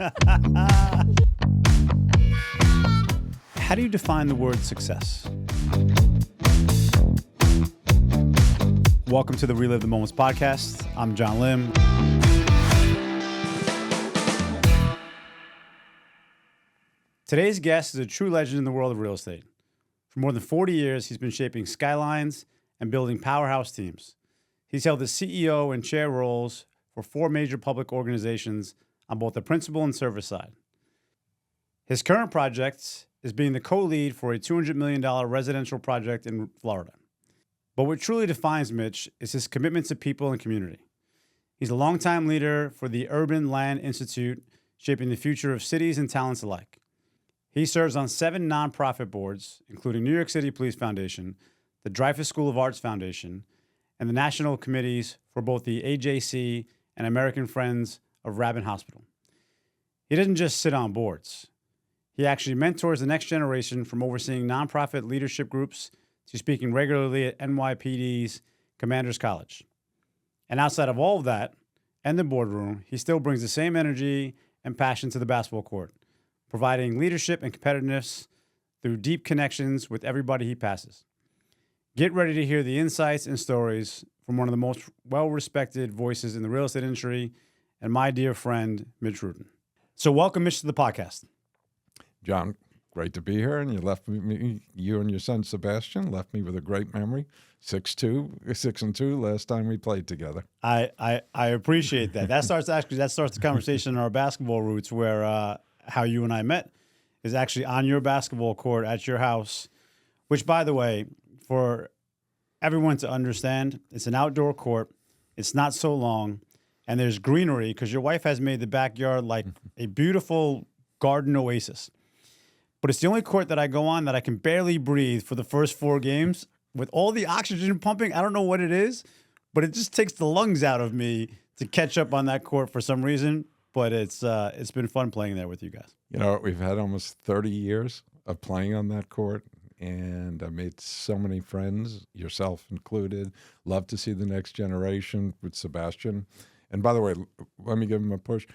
How do you define the word success? Welcome to the Relive the Moments podcast. I'm John Lim. Today's guest is a true legend in the world of real estate. For more than 40 years, he's been shaping skylines and building powerhouse teams. He's held the CEO and chair roles for 4 major public organizations on both the principal and service side. His current project is being the co-lead for a $200 million residential project in Florida. But what truly defines Mitch is his commitment to people and community. He's a longtime leader for the Urban Land Institute, shaping the future of cities and talents alike. He serves on 7 nonprofit boards, including New York City Police Foundation, the Dreyfoos School of Arts Foundation, and the national committees for both the AJC and American Friends of Rabin Hospital. He doesn't just sit on boards. He actually mentors the next generation, from overseeing nonprofit leadership groups to speaking regularly at NYPD's Commanders College. And outside of all of that and the boardroom, he still brings the same energy and passion to the basketball court, providing leadership and competitiveness through deep connections with everybody he passes. Get ready to hear the insights and stories from one of the most well-respected voices in the real estate industry and my dear friend, Mitch Rudin. So welcome, Mitch, to the podcast. John, great to be here, and you and your son Sebastian left me with a great memory. 6-2 last time we played together. I appreciate that. That starts the conversation in our basketball roots, where how you and I met is actually on your basketball court at your house, which, by the way, for everyone to understand, it's an outdoor court. It's not so long, and there's greenery because your wife has made the backyard like a beautiful garden oasis. But it's the only court that I go on that I can barely breathe for the first 4 games. With all the oxygen pumping, I don't know what it is, but it just takes the lungs out of me to catch up on that court for some reason. But it's been fun playing there with you guys. You know, we've had almost 30 years of playing on that court, and I made so many friends, yourself included. Love to see the next generation with Sebastian. And by the way, let me give him a push.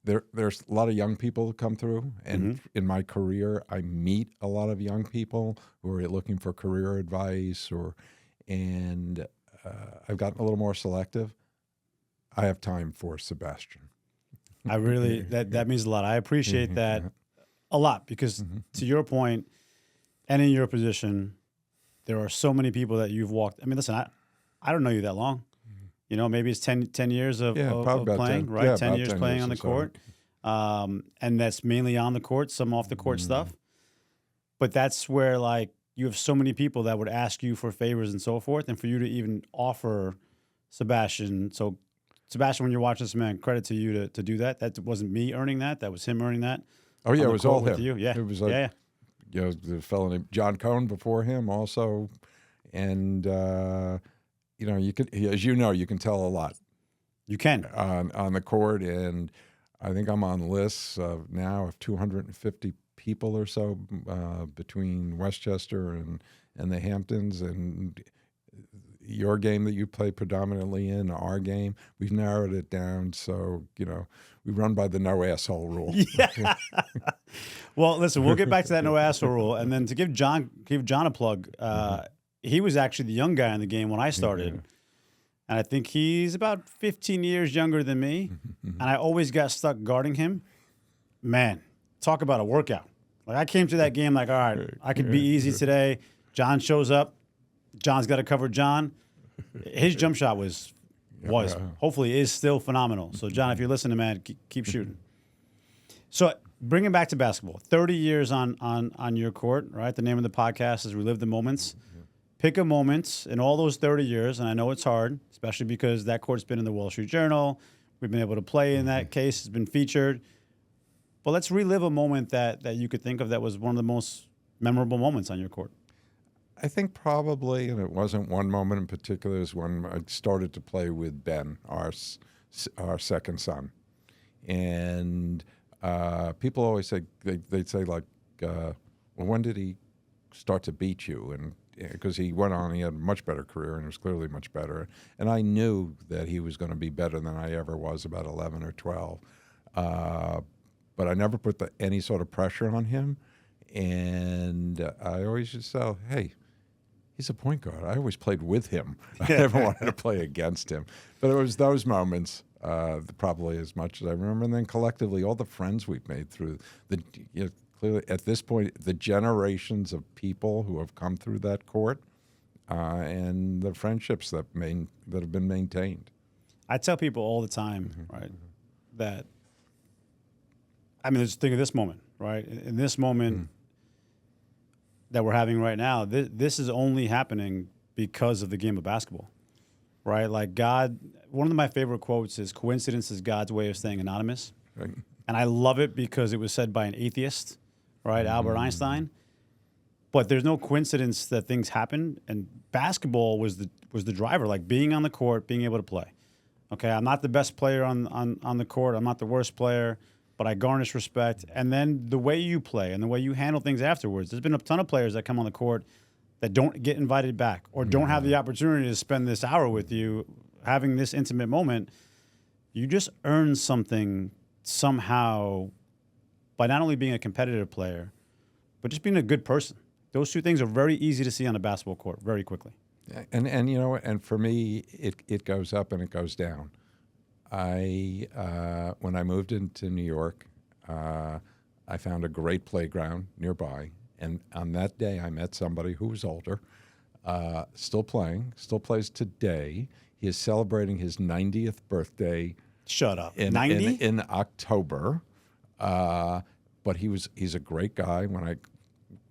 There's a lot of young people that come through, and in my career, I meet a lot of young people who are looking for career advice, and I've gotten a little more selective. I have time for Sebastian. I really, that means a lot. I appreciate that a lot because to your point, and in your position, there are so many people that you've walked. I mean, listen, I don't know you that long. You know, maybe it's 10 years of playing, 10, right? Yeah, 10 years 10 playing years on the court. And that's mainly on the court, some off the court stuff. But that's where, like, you have so many people that would ask you for favors and so forth. And for you to even offer Sebastian. So, Sebastian, when you're watching this, man, credit to you to do that. That wasn't me earning that. That was him earning that. Oh, yeah, it was all him. You. Yeah. It was like, you know, the fellow named John Cohn before him also. And, you know, as you know, you can tell a lot. You can. On the court, and I think I'm on lists now of 250 people or so between Westchester and the Hamptons, and your game that you play predominantly in, our game, we've narrowed it down. So, you know, we run by the no asshole rule. Yeah. Well, listen, we'll get back to that no asshole rule, and then to give John a plug. He was actually the young guy in the game when I started. And I think he's about 15 years younger than me. And I always got stuck guarding him. Man, talk about a workout. Like, I came to that game like, all right, I could be easy today. John shows up. John's got to cover John. His jump shot was hopefully is still phenomenal. So, John, if you're listening, man, keep shooting. So, bringing back to basketball, 30 years on your court, right? The name of the podcast is Relive the Moments. Pick a moment in all those 30 years, and I know it's hard, especially because that court's been in the Wall Street Journal. We've been able to play in that case. It's been featured. But let's relive a moment that you could think of that was one of the most memorable moments on your court. I think probably, and it wasn't one moment in particular, is when I started to play with Ben, our second son. And people always say, they'd say like, well, when did he start to beat you? And because he went on, he had a much better career and was clearly much better. And I knew that he was going to be better than I ever was about 11 or 12. but I never put any sort of pressure on him. And I always just say, hey, he's a point guard. I always played with him. I never wanted to play against him. But it was those moments, probably as much as I remember. And then collectively, all the friends we've made through clearly at this point, the generations of people who have come through that court, and the friendships that have been maintained. I tell people all the time, right, that, I mean, just think of this moment, right? In this moment that we're having right now, this is only happening because of the game of basketball, right? Like God, one of my favorite quotes is, coincidence is God's way of staying anonymous. Right. And I love it because it was said by an atheist, right, Albert Einstein. But there's no coincidence that things happen, and basketball was the driver, like being on the court, being able to play. Okay, I'm not the best player on the court. I'm not the worst player, but I garnish respect. And then the way you play and the way you handle things afterwards. There's been a ton of players that come on the court that don't get invited back or don't have the opportunity to spend this hour with you, having this intimate moment. You just earn something somehow by not only being a competitive player, but just being a good person. Those two things are very easy to see on a basketball court very quickly. And you know, and for me, it goes up and it goes down. When I moved into New York, I found a great playground nearby, and on that day I met somebody who was older, still plays today. He is celebrating his 90th birthday. Shut up. 90? In October. But he's a great guy.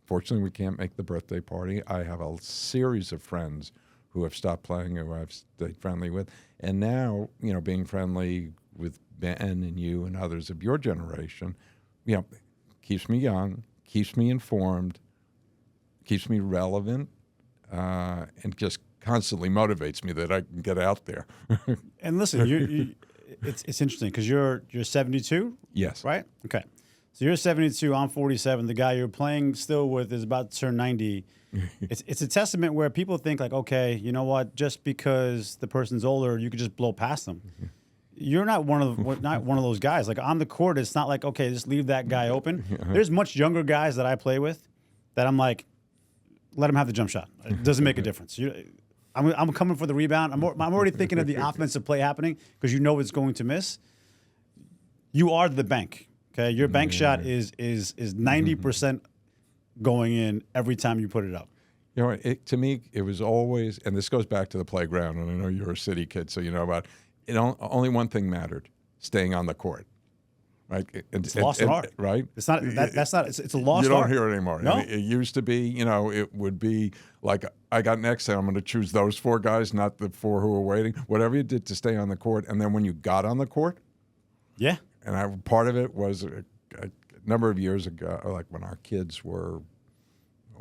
Fortunately, we can't make the birthday party. I have a series of friends who have stopped playing, who I've stayed friendly with. And now, being friendly with Ben and you and others of your generation, keeps me young, keeps me informed, keeps me relevant, and just constantly motivates me that I can get out there. And listen, it's interesting because you're 72? Yes. Right? Okay. So you're 72, I'm 47. The guy you're playing still with is about to turn 90. It's a testament where people think like, okay, you know what? Just because the person's older, you could just blow past them. You're not one of those guys. Like on the court, it's not like, okay, just leave that guy open. There's much younger guys that I play with that I'm like, let him have the jump shot. It doesn't make a difference. I'm coming for the rebound. I'm already thinking of the offensive play happening because you know it's going to miss. You are the bank. Okay, your bank shot is 90% going in every time you put it up. To me, it was always, and this goes back to the playground, and I know you're a city kid, so you know about it. Only one thing mattered: staying on the court. Right? It's lost art, right? It's not. That's not. It's a lost art. You don't hear it anymore. No. It used to be, it would be like, I got next, and I'm going to choose those four guys, not the four who were waiting. Whatever you did to stay on the court, and then when you got on the court, yeah. And part of it was a number of years ago, like when our kids were,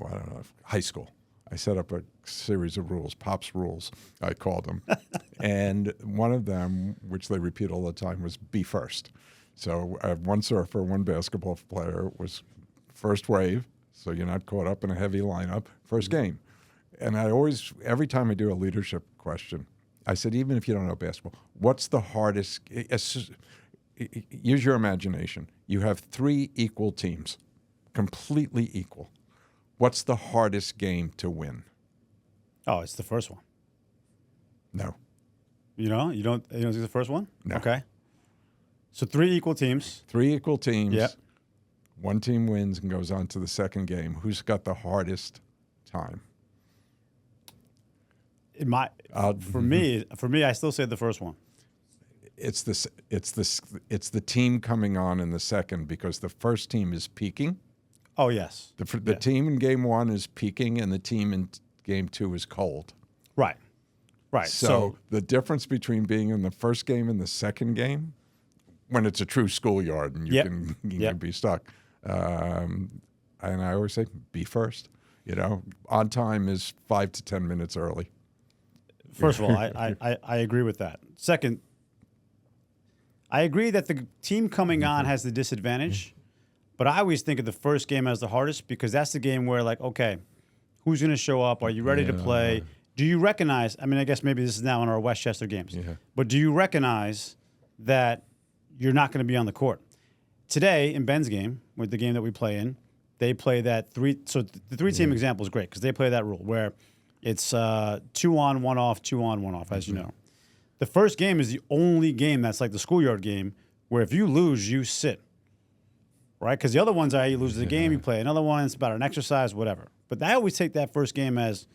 I don't know, high school. I set up a series of rules, Pop's rules, I called them. And one of them, which they repeat all the time, was be first. So I have one surfer, one basketball player, was first wave, so you're not caught up in a heavy lineup, first game. And I always, every time I do a leadership question, I said, even if you don't know basketball, what's the hardest? Use your imagination. You have 3 equal teams, completely equal. What's the hardest game to win? Oh, it's the first one. No. You don't think the first one? No. Okay. So 3 equal teams. 3 equal teams. Yep. One team wins and goes on to the second game. Who's got the hardest time? For me, I still say the first one. It's the team coming on in the second because the first team is peaking. Oh yes. The team in game 1 is peaking, and the team in game 2 is cold. Right. So the difference between being in the first game and the second game, when it's a true schoolyard and you can be stuck. And I always say, be first. On time is 5 to 10 minutes early. First of all, I agree with that. Second, I agree that the team coming on has the disadvantage, but I always think of the first game as the hardest because that's the game where, like, okay, who's going to show up? Are you ready to play? Do you recognize, I guess maybe this is now in our Westchester games, but do you recognize that you're not going to be on the court? today in Ben's game, with the game that we play in, they play that three. So the three-team example is great because they play that rule where it's 2 on, 1 off, 2 on, 1 off, as you know. The first game is the only game that's like the schoolyard game where if you lose, you sit. Right? Because the other ones are you lose the game, you play another one, it's about an exercise, whatever. But I always take that first game as,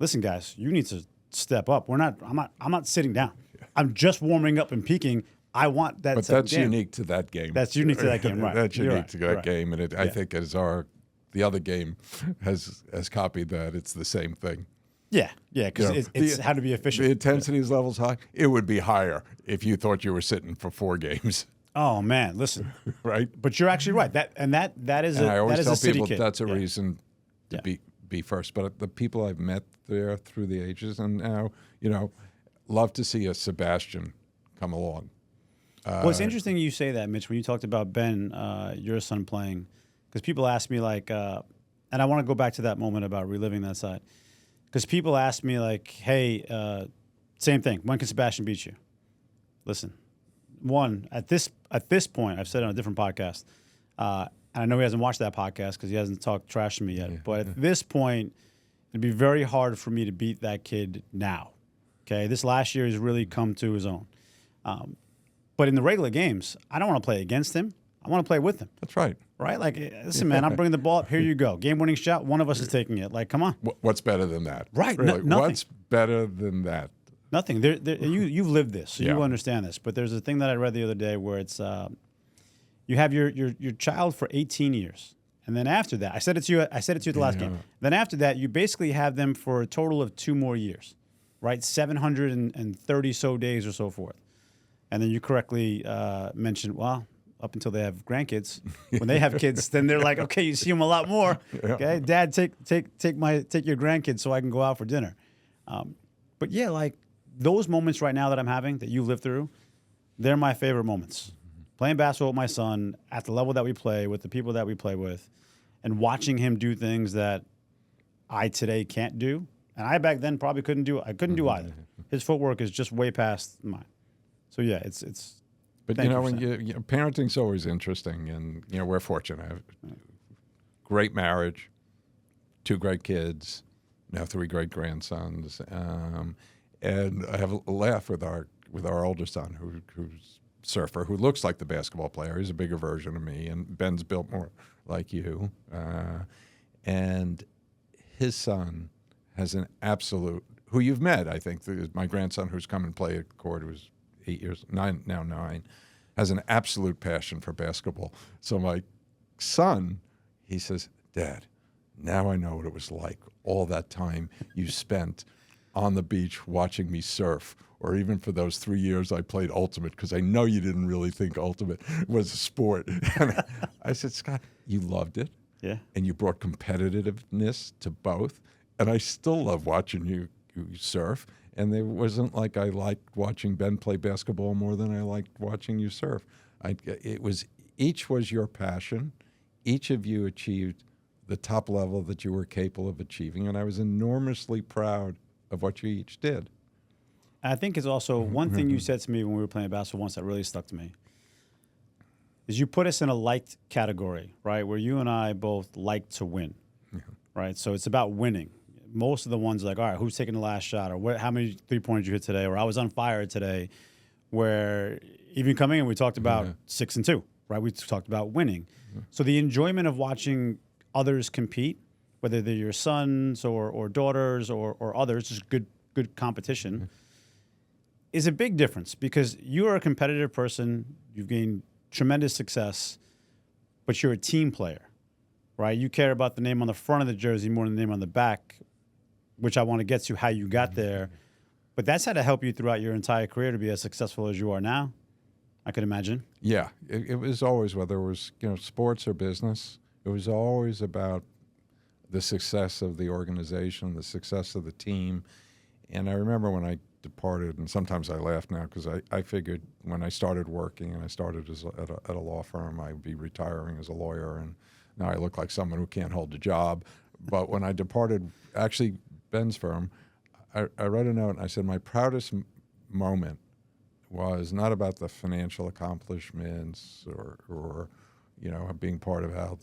listen, guys, you need to step up. I'm not sitting down. I'm just warming up and peaking. I want that. But that's unique to that game. That's unique to that game, right? That's unique to that right. game, and I think the other game has copied that. It's the same thing. Yeah, because it's how to be efficient. The intensity levels high. It would be higher if you thought you were sitting for 4 games. Oh man, listen, right? But you're actually right. That is. And I always tell city people kid. that's a reason to be first. But the people I've met there through the ages, and now love to see a Sebastian come along. Well, it's interesting you say that, Mitch, when you talked about Ben, your son playing, because people ask me like, and I want to go back to that moment about reliving that side, because people ask me like, hey, same thing. When can Sebastian beat you? Listen. One, at this point, I've said it on a different podcast, and I know he hasn't watched that podcast because he hasn't talked trash to me yet. But at this point, it'd be very hard for me to beat that kid now. Okay, this last year he's really come to his own. But in the regular games, I don't want to play against him. I want to play with him. That's right. Right? Like, listen, man, I'm bringing the ball up. Here you go. Game-winning shot. One of us is taking it. Like, come on. What's better than that? Right. Really? Nothing. What's better than that? Nothing. You've lived this, so you understand this. But there's a thing that I read the other day where it's you have your child for 18 years, and then after that, I said it to you at the last game. Then after that, you basically have them for a total of 2 more years, right? 730 so days or so forth. And then you correctly mentioned, well, up until they have grandkids. When they have kids, then they're like, okay, you see them a lot more. Okay, Dad, take your grandkids so I can go out for dinner. But yeah, like. Those moments right now that I'm having, that you lived through, they're my favorite moments. Playing basketball with my son at the level that we play, with the people that we play with, and watching him do things that I today can't do. And I back then probably couldn't do. I couldn't do either. His footwork is just way past mine. So yeah, it's. But when parenting's always interesting, and we're fortunate. I have great marriage, 2 great kids, now 3 great grandsons. And I have a laugh with our older son, who's surfer, who looks like the basketball player. He's a bigger version of me, and Ben's built more like you. And his son has an absolute, who you've met, I think, my grandson who's come and played at court, who's 9, has an absolute passion for basketball. So my son, he says, Dad, now I know what it was like all that time you spent on the beach watching me surf, or even for those 3 years I played ultimate, because I know you didn't really think ultimate was a sport. And I said, Scott, you loved it. Yeah. And you brought competitiveness to both. And I still love watching you surf. And it wasn't like I liked watching Ben play basketball more than I liked watching you surf. Each was your passion. Each of you achieved the top level that you were capable of achieving. And I was enormously proud of what you each did. I think it's also one thing you said to me when we were playing basketball once that really stuck to me is you put us in a liked category, right? Where you and I both like to win, right? So it's about winning. Most of the ones like, all right, who's taking the last shot, or how many 3-pointers you hit today, or I was on fire today, where even coming in, we talked about 6 and 2, right? We talked about winning. So the enjoyment of watching others compete, whether they're your sons or daughters or others, just good competition, is a big difference because you are a competitive person. You've gained tremendous success, but you're a team player, right? You care about the name on the front of the jersey more than the name on the back, which I want to get to how you got there. But that's had to help you throughout your entire career to be as successful as you are now, I could imagine. Yeah, it was always, whether it was sports or business, it was always about the success of the organization, the success of the team. And I remember when I departed, and sometimes I laugh now because I figured when I started working and I started at a law firm, I'd be retiring as a lawyer, and now I look like someone who can't hold a job. But when I departed, actually Ben's firm, I wrote a note and I said my proudest moment was not about the financial accomplishments being part of how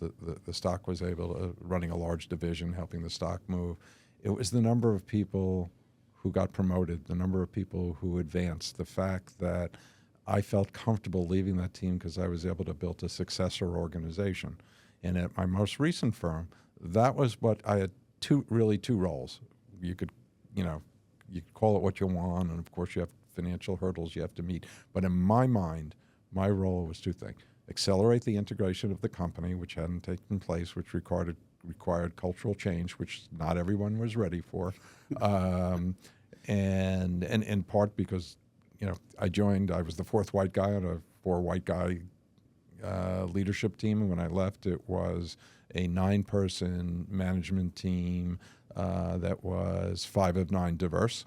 the stock was able to, running a large division, helping the stock move. It was the number of people who got promoted, the number of people who advanced, the fact that I felt comfortable leaving that team because I was able to build a successor organization. And at my most recent firm, that was what I had two roles. You could call it what you want, and of course you have financial hurdles you have to meet. But in my mind, my role was two things: accelerate the integration of the company, which hadn't taken place, which required cultural change, which not everyone was ready for, and in part because I was the fourth white guy on a 4 white guy leadership team, and when I left, it was a 9-person management team that was 5 of 9 diverse,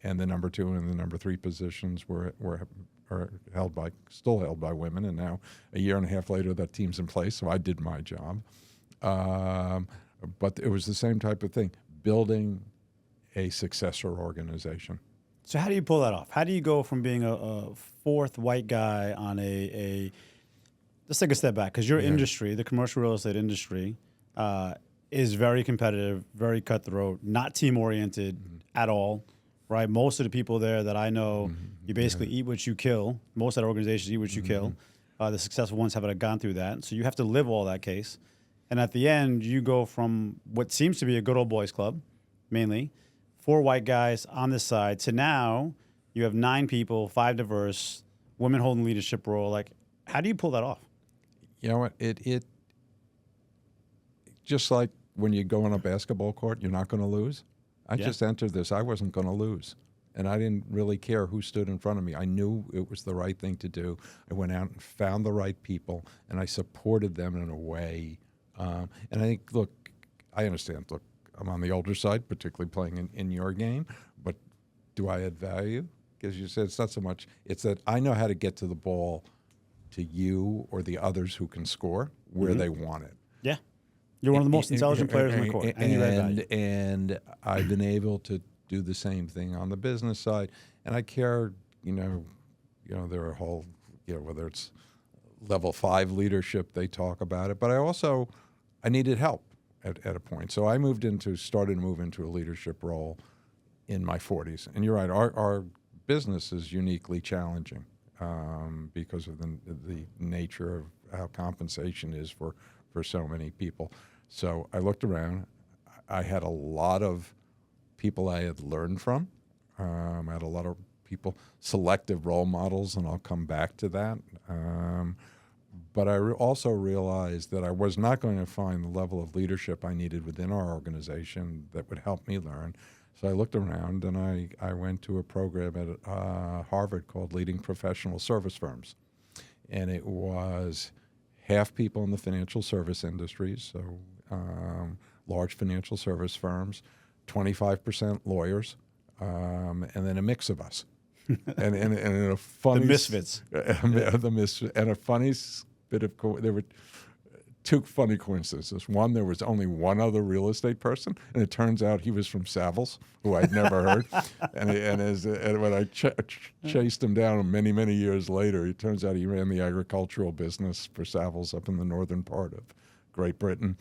and the number 2 and the number 3 positions were still held by women. And now, a year and a half later, that team's in place, so I did my job. But it was the same type of thing, building a successor organization. So how do you pull that off? How do you go from being a 4th white guy on let's take a step back, because your industry, the commercial real estate industry, is very competitive, very cutthroat, not team-oriented at all, right? Most of the people there that I know, you basically eat what you kill. Most of the organizations eat what you kill. The successful ones haven't gone through that. So you have to live all that case. And at the end, you go from what seems to be a good old boys club, mainly, 4 white guys on this side, to now you have 9 people, 5 diverse, women holding leadership role. Like, how do you pull that off? You know what? It just like when you go on a basketball court, you're not going to lose. I just entered this. I wasn't going to lose. And I didn't really care who stood in front of me. I knew it was the right thing to do. I went out and found the right people, and I supported them in a way. And I think, look, I understand. Look, I'm on the older side, particularly playing in your game. But do I add value? Because you said it's not so much. It's that I know how to get to the ball to you or the others who can score where they want it. Yeah. You're one of the most intelligent players in the court, and you add value. And I've been able to do the same thing on the business side. And I care, there are a whole, whether it's level 5 leadership, they talk about it. But I needed help at a point. So I started to move into a leadership role in my 40s. And you're right, our business is uniquely challenging because of the nature of how compensation is for so many people. So I looked around. I had a lot of people I had learned from. I had a lot of people, selective role models, and I'll come back to that. But I also realized that I was not going to find the level of leadership I needed within our organization that would help me learn. So I looked around, and I went to a program at Harvard called Leading Professional Service Firms. And it was half people in the financial service industries, so large financial service firms, 25% lawyers, and then a mix of us. and a funny... The misfits. The misfits. And a funny bit of... There were 2 funny coincidences. One, there was only one other real estate person, and it turns out he was from Savills, who I'd never heard. And when I chased him down many, many years later, it turns out he ran the agricultural business for Savills up in the northern part of Great Britain.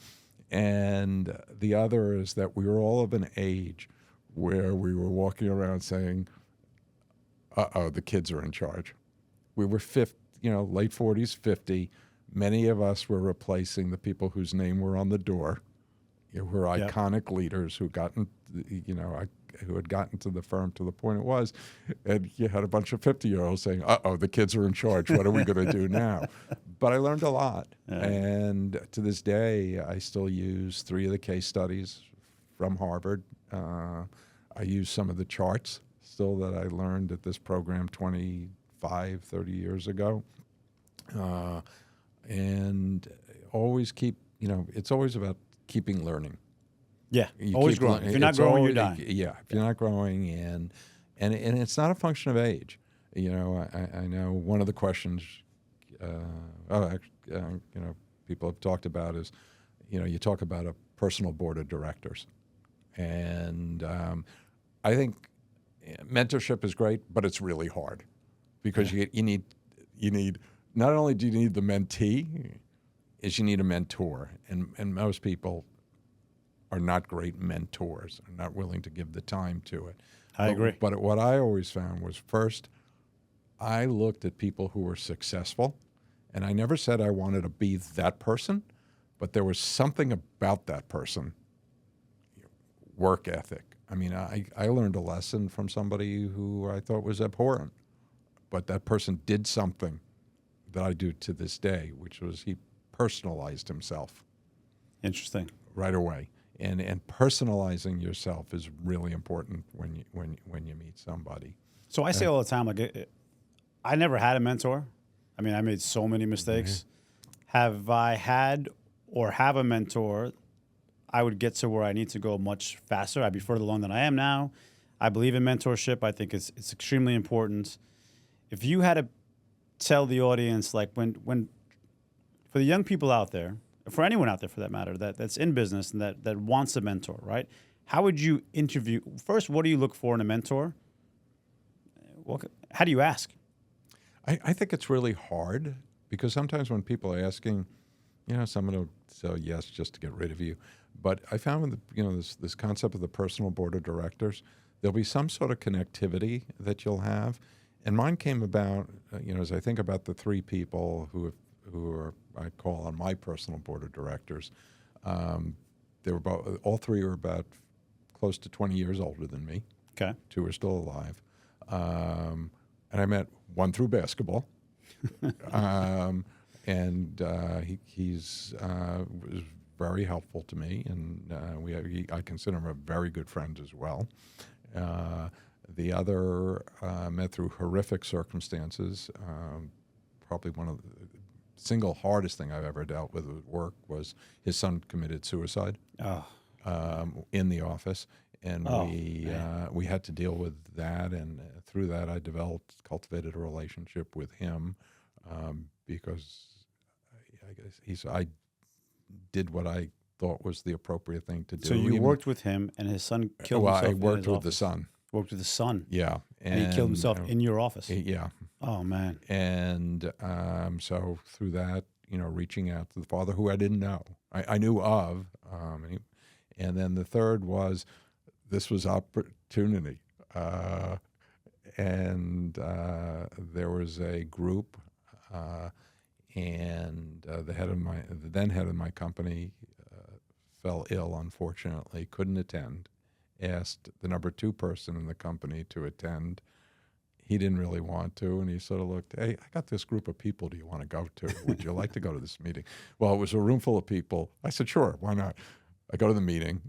And the other is that we were all of an age where we were walking around saying, uh-oh, the kids are in charge. We were late 40s, 50. Many of us were replacing the people whose name were on the door, who were iconic leaders who who had gotten to the firm to the point it was. And you had a bunch of 50-year-olds saying, uh-oh, the kids are in charge. What are we going to do now? But I learned a lot. Yeah. And to this day, I still use 3 of the case studies from Harvard. I use some of the charts still that I learned at this program 25, 30 years ago. And always keep, it's always about keeping learning. Yeah, always growing. If you're not growing, you're dying. Yeah, if you're not growing, and it's not a function of age. I know one of the questions, people have talked about is, you talk about a personal board of directors, and I think mentorship is great, but it's really hard because you need not only do you need the mentee, is you need a mentor, and most people are not great mentors, are not willing to give the time to it. I agree. But what I always found was, first, I looked at people who were successful, and I never said I wanted to be that person, but there was something about that person, work ethic. I mean, I learned a lesson from somebody who I thought was abhorrent, but that person did something that I do to this day, which was he personalized himself. Interesting. Right away. And personalizing yourself is really important when you meet somebody. So I say all the time, like, I never had a mentor. I mean, I made so many mistakes. Have I had or have a mentor, I would get to where I need to go much faster. I'd be further along than I am now. I believe in mentorship. I think it's extremely important. If you had to tell the audience, like when for the young people out there, for anyone out there for that matter, that's in business and that wants a mentor, right? How would you interview? First, what do you look for in a mentor? How do you ask? I think it's really hard because sometimes when people are asking, someone will say yes just to get rid of you. But I found with this concept of the personal board of directors, there'll be some sort of connectivity that you'll have. And mine came about, as I think about the three people who are I call on my personal board of directors. They were all three were about close to 20 years older than me. Okay. Two are still alive. And I met one through basketball. He's was very helpful to me, and I consider him a very good friend as well. The other met through horrific circumstances. Probably one of the single hardest thing I've ever dealt with at work was his son committed suicide in the office, and we had to deal with that. And through that, I cultivated a relationship with him because I guess I did what I thought was the appropriate thing to do. So you worked with him, and his son killed himself. I worked with the son. Worked with the son. Yeah, and he killed himself in your office. Yeah. Oh man. And so through that, reaching out to the father, who I didn't know, I knew of, and then the third was this was opportunity, and there was a group, and the then head of my company fell ill, unfortunately, couldn't attend. Asked the number 2 person in the company to attend. He didn't really want to, and he sort of looked, hey, I got this group of people. Do you want to go to? Would you like to go to this meeting? Well, it was a room full of people. I said, sure, why not? I go to the meeting.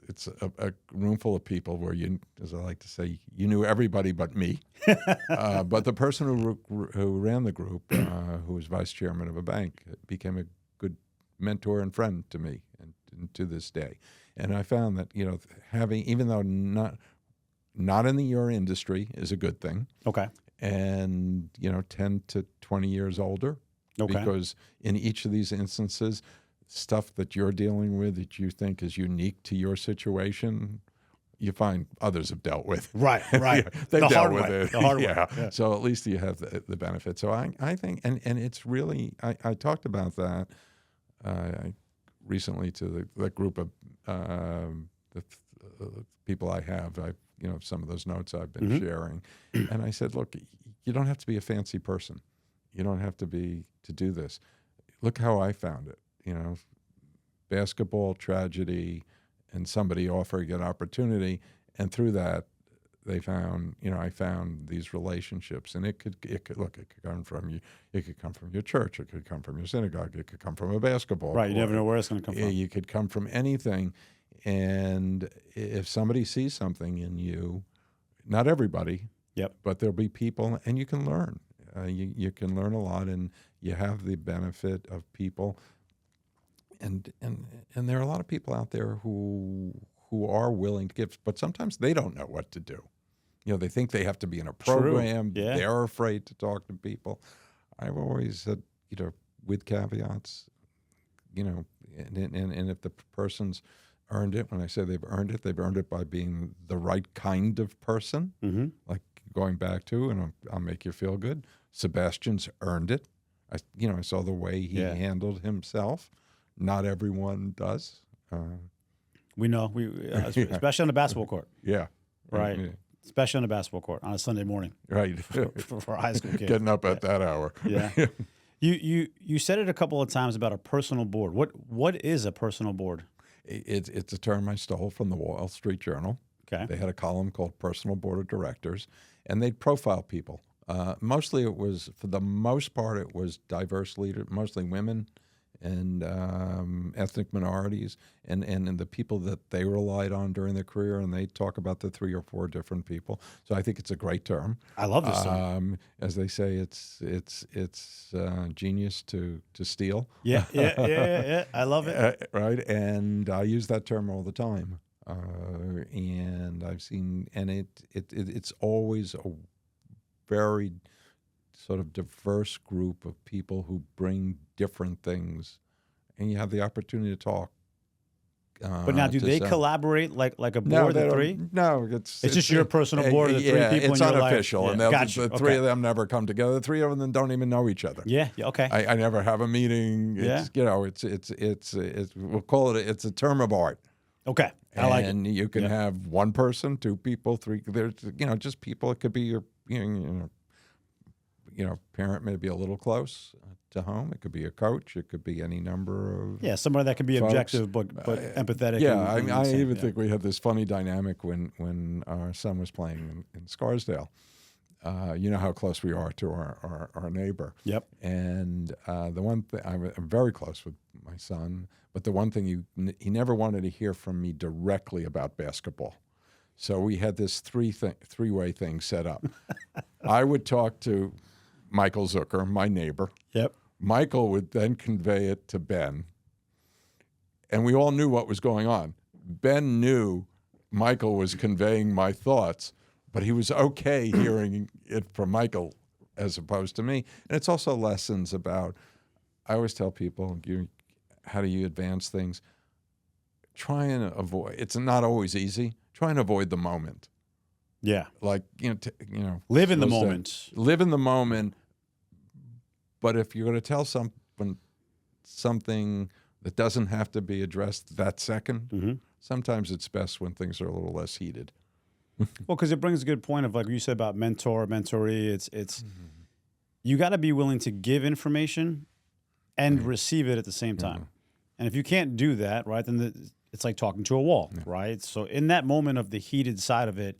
It's a room full of people where you, as I like to say, you knew everybody but me. But the person who ran the group, who was vice chairman of a bank, became a good mentor and friend to me and to this day. And I found that, having, even though not in your industry is a good thing. Okay. And, 10 to 20 years older. Okay. Because in each of these instances, stuff that you're dealing with that you think is unique to your situation, you find others have dealt with. Right. They've dealt with it. The hard way. Yeah. So at least you have the benefit. So I think, and it's really, I talked about that recently to the group of the people I have. Some of those notes I've been sharing. And I said, look, you don't have to be a fancy person. You don't have to do this. Look how I found it. Basketball tragedy and somebody offering an opportunity. And through that, they found, I found these relationships. And it could come from you. It could come from your church. It could come from your synagogue. It could come from a basketball court. You never know where it's going to come from. You could come from anything. And if somebody sees something in you, not everybody, but there'll be people, and you can learn. You can learn a lot, and you have the benefit of people. And there are a lot of people out there who are willing to give, but sometimes they don't know what to do. They think they have to be in a program. Yeah. They're afraid to talk to people. I've always said, with caveats, and if the person's earned it, when I say they've earned it by being the right kind of person. Mm-hmm. Like going back to, and I'll make you feel good, Sebastian's earned it. I saw the way he handled himself. Not everyone does. We know, especially on the basketball court. Yeah. Right. Yeah. Especially on the basketball court on a Sunday morning. Right. For a high school kid. Getting up at that hour. Yeah. You said it a couple of times about a personal board. What is a personal board? It's a term I stole from the Wall Street Journal. Okay. They had a column called Personal Board of Directors, and they'd profile people. Mostly it was, for the most part, it was diverse leaders, mostly women and ethnic minorities, and the people that they relied on during their career, and they talk about the 3 or 4 different people. So I think it's a great term. I love this term. As they say, it's genius to steal. Yeah. I love it. Right, and I use that term all the time. And I've seen, and it's always a very sort of diverse group of people who bring different things, and you have the opportunity to talk. But now, do they collaborate like a board of 3? No, it's just your personal board of the 3 people. It's in your unofficial, life. and the 3 of them never come together. The 3 of them don't even know each other. Yeah. Okay. I never have a meeting. It's, it's we'll call it. It's a term of art. Okay. I like it. And you can have 1 person, 2 people, 3. There's just people. It could be your parent may be a little close to home. It could be a coach. It could be any number of somebody that can be folks. Objective but empathetic. Yeah, I even think we had this funny dynamic when our son was playing in Scarsdale. You know how close we are to our neighbor. Yep. And the one thing, I'm very close with my son, but the one thing he never wanted to hear from me directly about basketball. So we had this three-way thing set up. I would talk to Michael Zucker, my neighbor. Yep. Michael would then convey it to Ben, and we all knew what was going on. Ben knew Michael was conveying my thoughts, but he was okay hearing it from Michael as opposed to me. And it's also lessons about, I always tell people, how do you advance things? Try and avoid, it's not always easy. Try and avoid the moment. Yeah. Like, live in the moment. Live in the moment. But if you're going to tell someone something that doesn't have to be addressed that second, sometimes it's best when things are a little less heated. Well, because it brings a good point of, like you said about mentoree. It's you got to be willing to give information and receive it at the same time. And if you can't do that, right, then it's like talking to a wall, right? So in that moment of the heated side of it,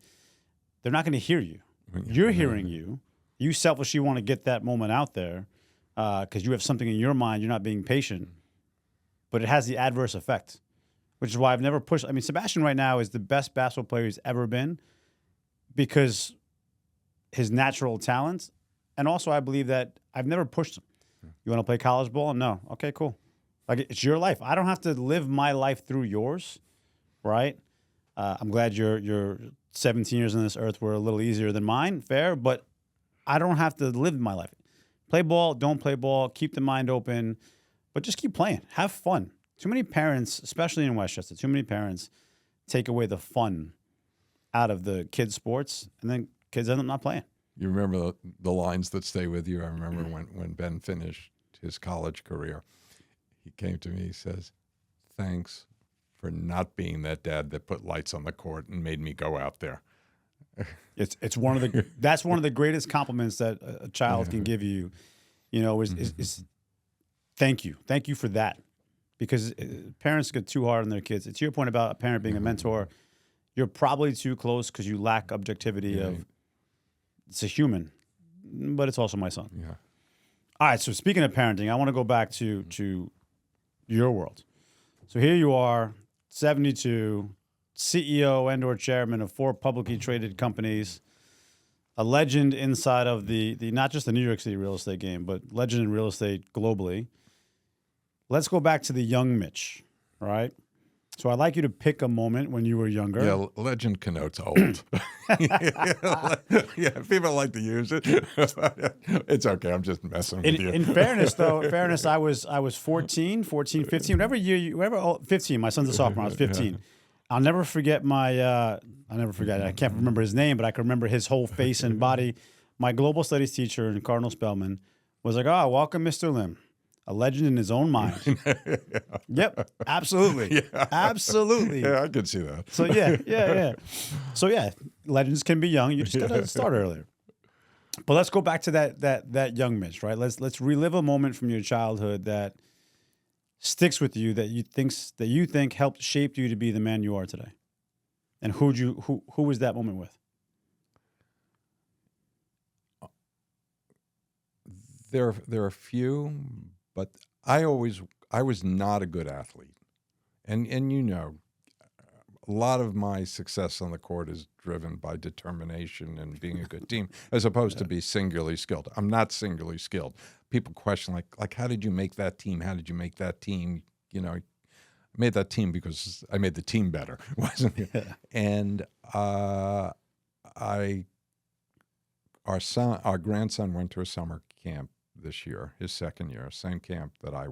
they're not going to hear you. You're hearing you. You selfishly want to get that moment out there because you have something in your mind. You're not being patient. But it has the adverse effect, which is why I've never pushed. I mean, Sebastian right now is the best basketball player he's ever been because his natural talent. And also I believe that I've never pushed him. You want to play college ball? No. Okay, cool. Like, it's your life. I don't have to live my life through yours, right? I'm glad your 17 years on this earth were a little easier than mine, fair, but I don't have to live my life. Play ball, don't play ball, keep the mind open, but just keep playing. Have fun. Too many parents, especially in Westchester, too many parents take away the fun out of the kids' sports, and then kids end up not playing. You remember the lines that stay with you? I remember when Ben finished his college career. He came to me, he says, "Thanks for not being that dad that put lights on the court and made me go out there." It's one of the that's one of the greatest compliments that a child can give you, is thank you for that, because parents get too hard on their kids. It's your point about a parent being a mentor. You're probably too close because you lack objectivity of it's a human, but it's also my son. Yeah. All right. So speaking of parenting, I want to go back to your world. So here you are, 72, CEO and or chairman of 4 publicly traded companies, a legend inside of the not just the New York City real estate game, but legend in real estate globally. Let's go back to the young Mitch, right? So I'd like you to pick a moment when you were younger. Yeah, legend connotes old. Yeah, people like to use it. It's okay. I'm just messing with you. In fairness, I was 14, 15. Whatever 15. My son's a sophomore. I was 15. I'll never forget I can't remember his name, but I can remember his whole face and body. My global studies teacher in Cardinal Spellman was like, oh, welcome, Mr. Lim, a legend in his own mind. Yep, absolutely. Yeah. Absolutely. Yeah, I could see that. So, yeah. So, yeah, legends can be young. You just got to start earlier. But let's go back to that young Mitch, right? Let's relive a moment from your childhood that sticks with you, that you think helped shape you to be the man you are today. And who was that moment with? There are a few, but I was not a good athlete, and a lot of my success on the court is driven by determination and being a good team, as opposed to be singularly skilled. I'm not singularly skilled. People question like how did you make that team? How did you make that team? I made that team because I made the team better, wasn't it? Yeah. And our grandson went to a summer camp this year, his second year, same camp that I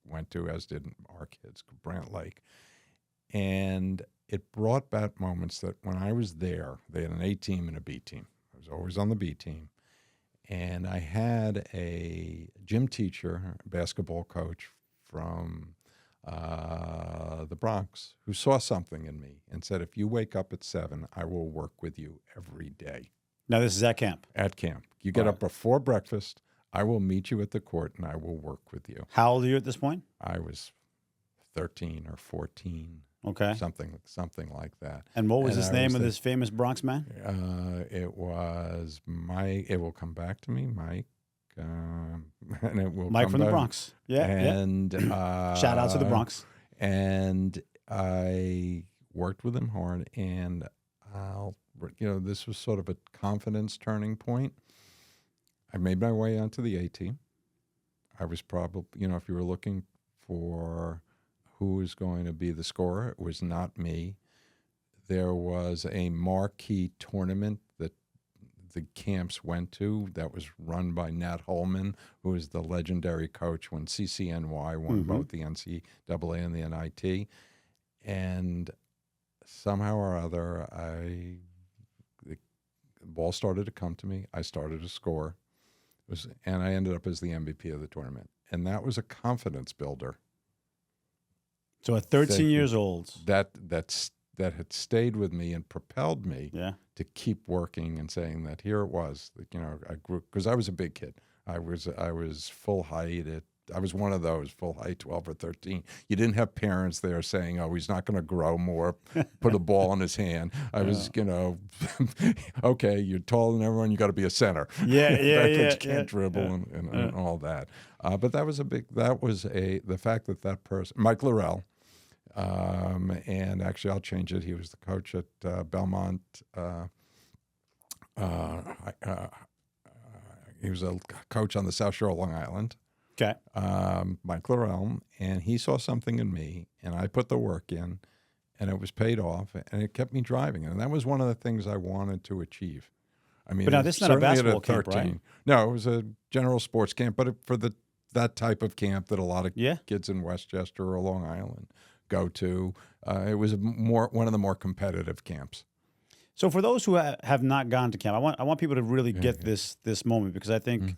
went to, as did our kids, Brant Lake. And it brought back moments that when I was there, they had an A team and a B team. I was always on the B team. And I had a gym teacher, basketball coach from the Bronx, who saw something in me and said, if you wake up at 7, I will work with you every day. Now, this is at camp. At camp. You get up before breakfast, I will meet you at the court and I will work with you. How old are you at this point? I was 13 or 14. Okay. Something like that. And what was his name of this famous Bronx man? It was Mike. It will come back to me, Mike. And it will Mike come from back. the Bronx. Yeah. And Shout out to the Bronx. And I worked with him hard, and this was sort of a confidence turning point. I made my way onto the A team. I was probably, if you were looking for who was going to be the scorer, it was not me. There was a marquee tournament that the camps went to that was run by Nat Holman, who was the legendary coach when CCNY won both the NCAA and the NIT. And somehow or other, the ball started to come to me. I started to score. And I ended up as the MVP of the tournament. And that was a confidence builder. So at 13 years old. That had stayed with me and propelled me to keep working and saying that here it was. I grew, because I was a big kid. I was full height. I was one of those full height, 12 or 13. You didn't have parents there saying, oh, he's not going to grow more, put a ball in his hand. I was, okay, you're taller than everyone, you got to be a center. You can't dribble and all that. But that was the fact that person, Mike Laurel, and actually I'll change it. He was the coach at Belmont. He was a coach on the South Shore of Long Island. Okay. Mike Laurel, and he saw something in me, and I put the work in, and it was paid off, and it kept me driving. And that was one of the things I wanted to achieve. I mean, but now this is not a basketball camp, right? No, it was a general sports camp, but for that type of camp that a lot of kids in Westchester or Long Island go to. It was one of the more competitive camps. So for those who have not gone to camp, I want people to really get this moment, because I think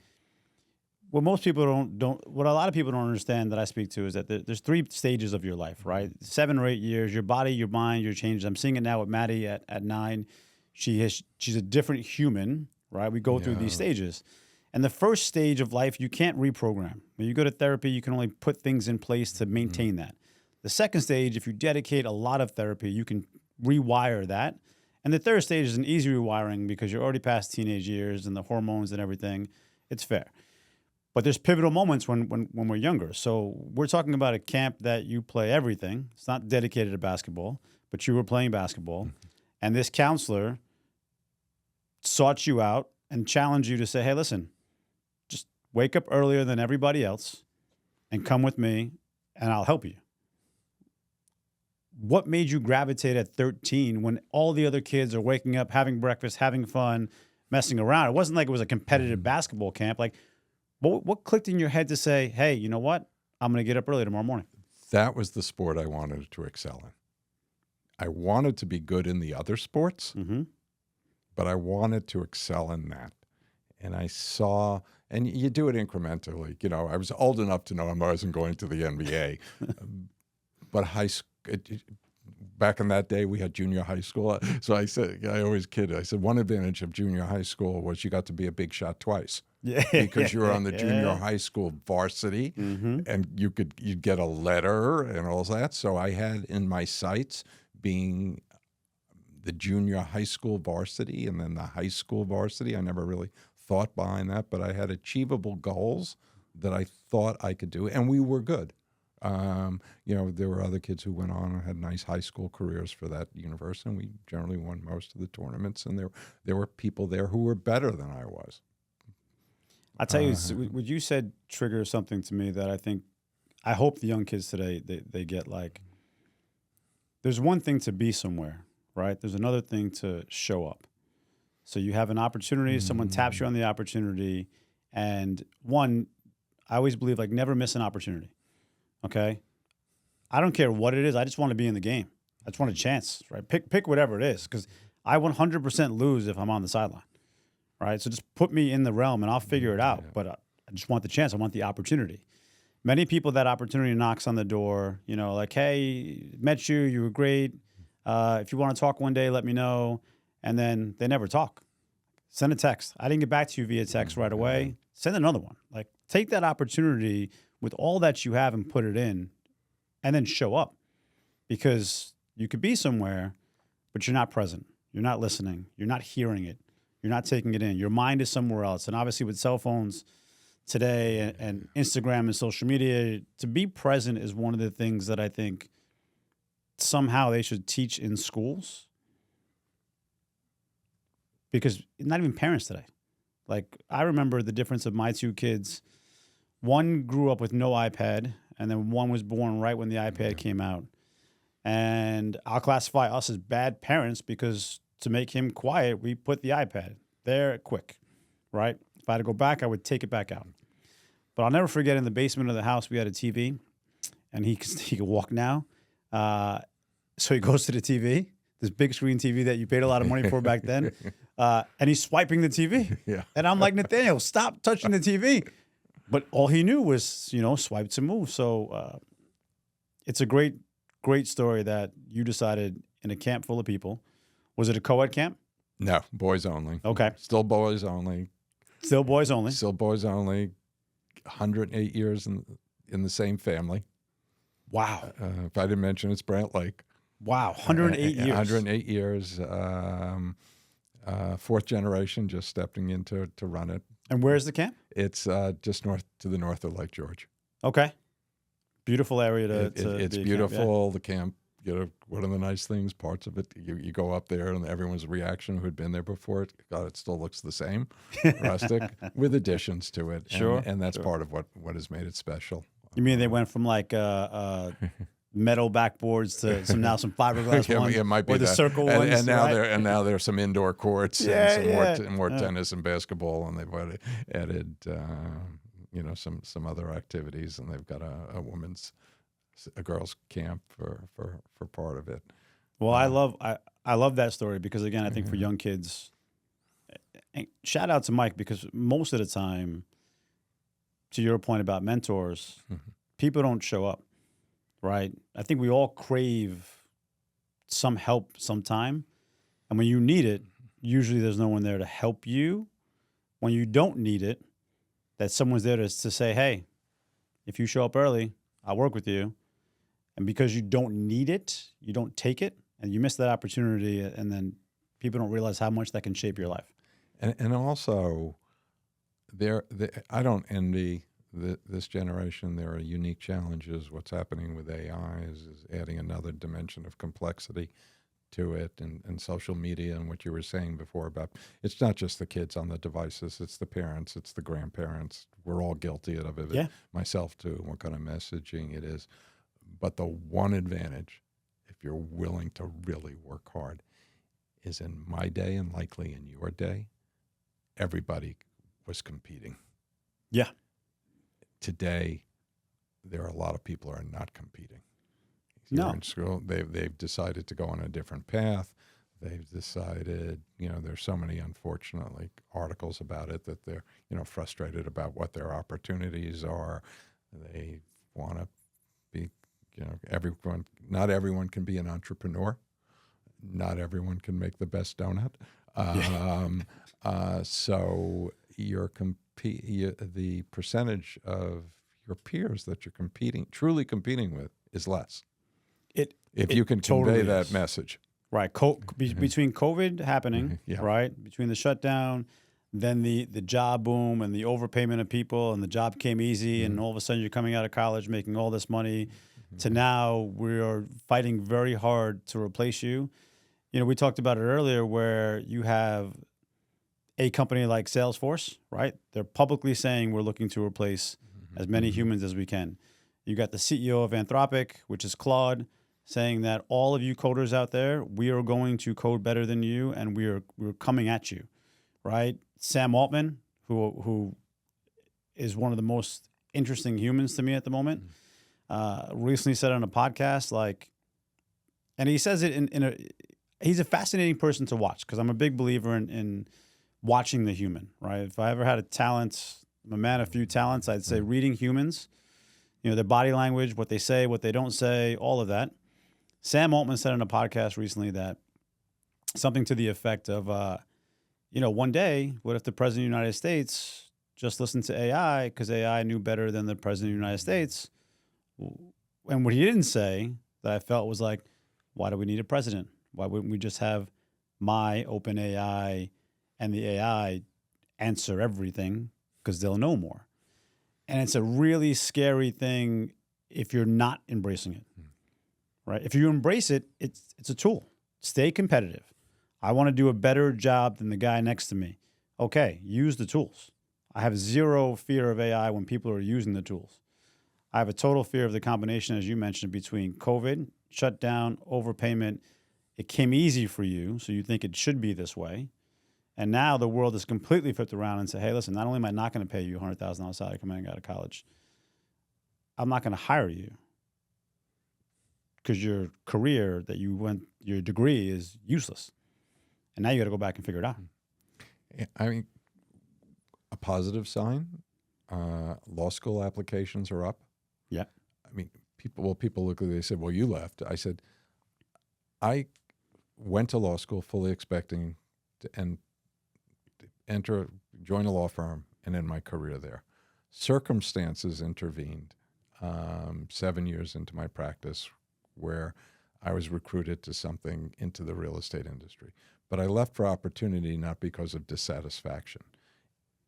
what most people what a lot of people don't understand that I speak to is that there's 3 stages of your life, right? 7 or 8 years, your body, your mind, your changes. I'm seeing it now with Maddie at 9. She's a different human, right? We go through these stages. And the first stage of life, you can't reprogram. When you go to therapy, you can only put things in place to maintain that. The second stage, if you dedicate a lot of therapy, you can rewire that. And the third stage is an easy rewiring because you're already past teenage years and the hormones and everything. It's fair. But there's pivotal moments when we're younger. So we're talking about a camp that you play everything. It's not dedicated to basketball, but you were playing basketball. And this counselor sought you out and challenged you to say, hey, listen, just wake up earlier than everybody else and come with me and I'll help you. What made you gravitate at 13 when all the other kids are waking up, having breakfast, having fun, messing around? It wasn't like it was a competitive basketball camp. Like, what clicked in your head to say, hey, you know what? I'm going to get up early tomorrow morning. That was the sport I wanted to excel in. I wanted to be good in the other sports, but I wanted to excel in that. and I saw, and you do it incrementally. You know, I was old enough to know I wasn't going to the NBA, but high school. Back in that day, we had junior high school. So I said, I always kid. I said one advantage of junior high school was you got to be a big shot twice. Yeah. Because you were on the junior high school varsity, and you'd get a letter and all that. So I had in my sights being the junior high school varsity and then the high school varsity. I never really thought behind that, but I had achievable goals that I thought I could do, and we were good. You know, there were other kids who went on and had nice high school careers for that university, and we generally won most of the tournaments, and there were people there who were better than I was. I'll tell you, what you said triggers something to me that I hope the young kids today, they get. Like, there's one thing to be somewhere, right? There's another thing to show up. So you have an opportunity, someone taps you on the opportunity, and one, I always believe, like, never miss an opportunity, okay? I don't care what it is. I just want to be in the game. I just want a chance, right? Pick whatever it is, because I 100% lose if I'm on the sideline, right? So just put me in the realm, and I'll figure it out. But I just want the chance. I want the opportunity. Many people, that opportunity knocks on the door, you know, like, hey, met you, you were great. If you want to talk one day, let me know. And then they never talk. Send a text. I didn't get back to you via text right away. Send another one. Like, take that opportunity with all that you have and put it in, and then show up. Because you could be somewhere, but you're not present. You're not listening. You're not hearing it. You're not taking it in. Your mind is somewhere else. And obviously with cell phones today and Instagram and social media, to be present is one of the things that I think somehow they should teach in schools. Because not even parents today. Like, I remember the difference of my two kids. One grew up with no iPad, and then one was born right when the iPad came out. And I'll classify us as bad parents because to make him quiet, we put the iPad there quick, right? If I had to go back, I would take it back out. But I'll never forget, in the basement of the house, we had a TV, and he could walk now. So he goes to the TV, this big screen TV that you paid a lot of money for back then, and he's swiping the TV. Yeah. And I'm like, Nathaniel, stop touching the TV. But all he knew was, you know, swipe to move. So it's a great story that you decided in a camp full of people. Was it a co-ed camp? No, boys only. Okay. Still boys only. Still boys only. Still boys only. 108 years in the same family. Wow. If I didn't mention, it's Brant Lake. Wow. 108 years. 108 years. Fourth generation, just stepping in to run it. And where's the camp? It's just to the north of Lake George. Okay. Beautiful area It's be beautiful. Camp, The camp, you know, one of the nice things, parts of it, you go up there and everyone's reaction who had been there before, God, it still looks the same, rustic, with additions to it. Sure. And that's part of what has made it special. You mean they went from like metal backboards to some fiberglass ones? It might be or the that. circle ones. And now right? now there's some indoor courts and some more tennis and basketball, and they've added you know, some other activities, and they've got a girls' camp for part of it. Well, I love that story because, again, I think for young kids, and shout out to Mike, because most of the time, to your point about mentors, people don't show up, right? I think we all crave some help sometime, and when you need it, usually there's no one there to help you. When you don't need it, that someone's there to say, hey, if you show up early, I'll work with you. And because you don't need it, you don't take it, and you miss that opportunity, and then people don't realize how much that can shape your life. And also, I don't envy this generation. There are unique challenges. What's happening with AI is adding another dimension of complexity to it, and social media, and what you were saying before about, it's not just the kids on the devices, it's the parents, it's the grandparents. We're all guilty of it, Yeah. myself too, what kind of messaging it is. But the one advantage, if you're willing to really work hard, is in my day, and likely in your day, everybody was competing. Yeah. Today, there are a lot of people who are not competing. No. You're in school, they've decided to go on a different path. they've decided, there's so many, unfortunately, articles about it that they're, frustrated about what their opportunities are. They want to be, not everyone can be an entrepreneur. Not everyone can make the best donut. So the percentage of your peers that you're truly competing with is less. If you can totally convey that is. message. Right. Between COVID happening, Yeah. right, between the shutdown, then the job boom and the overpayment of people, and the job came easy, and all of a sudden you're coming out of college making all this money, to now we are fighting very hard to replace you. We talked about it earlier, where you have a company like Salesforce, right? They're publicly saying we're looking to replace as many humans as we can. You got the CEO of Anthropic, which is Claude, saying that all of you coders out there, we are going to code better than you, and we're coming at you, right? Sam Altman, who is one of the most interesting humans to me at the moment, recently said on a podcast, and he says it he's a fascinating person to watch, because I'm a big believer in watching the human, right? If I ever had a talent, I'm a man of few talents, I'd say reading humans, their body language, what they say, what they don't say, all of that. Sam Altman said on a podcast recently that something to the effect of, one day, what if the president of the United States just listened to AI because AI knew better than the president of the United States? And what he didn't say that I felt was like, why do we need a president? Why wouldn't we just have my open AI and the AI answer everything, because they'll know more? And it's a really scary thing if you're not embracing it. Right? If you embrace it, it's a tool. Stay competitive. I want to do a better job than the guy next to me. Okay, use the tools. I have zero fear of AI when people are using the tools. I have a total fear of the combination, as you mentioned, between COVID, shutdown, overpayment. It came easy for you, so you think it should be this way. And now the world is completely flipped around and say, hey, listen, not only am I not going to pay you $100,000 salary coming out of college, I'm not going to hire you, because your career that you went, your degree is useless. And now you got to go back and figure it out. I mean, a positive sign, law school applications are up. Yeah. I mean, people look at it, they said, well, you left. I said, I went to law school fully expecting to join a law firm and end my career there. Circumstances intervened 7 years into my practice, where I was recruited to something into the real estate industry. But I left for opportunity, not because of dissatisfaction.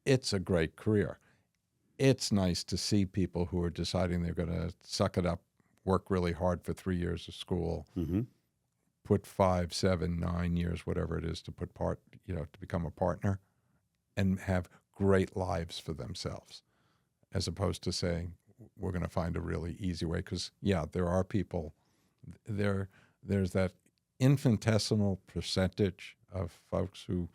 It's a great career. It's nice to see people who are deciding they're going to suck it up, work really hard for 3 years of school, put 5, 7, 9 years, whatever it is, to to become a partner, and have great lives for themselves, as opposed to saying, we're going to find a really easy way. Because, there are people, there's that infinitesimal percentage of folks who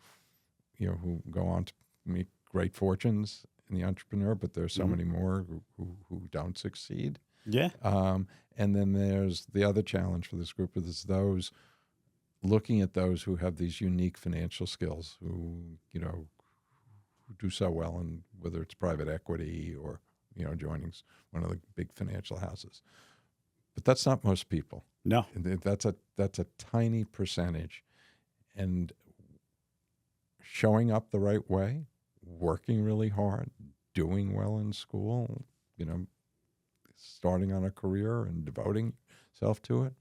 go on to make great fortunes in the entrepreneur, but there's so many more who don't succeed. Yeah. And then there's the other challenge for this group is those looking at those who have these unique financial skills, who do so well, and whether it's private equity or joining one of the big financial houses. But that's not most people. No. That's a tiny percentage. And showing up the right way, working really hard, doing well in school, starting on a career and devoting yourself to it,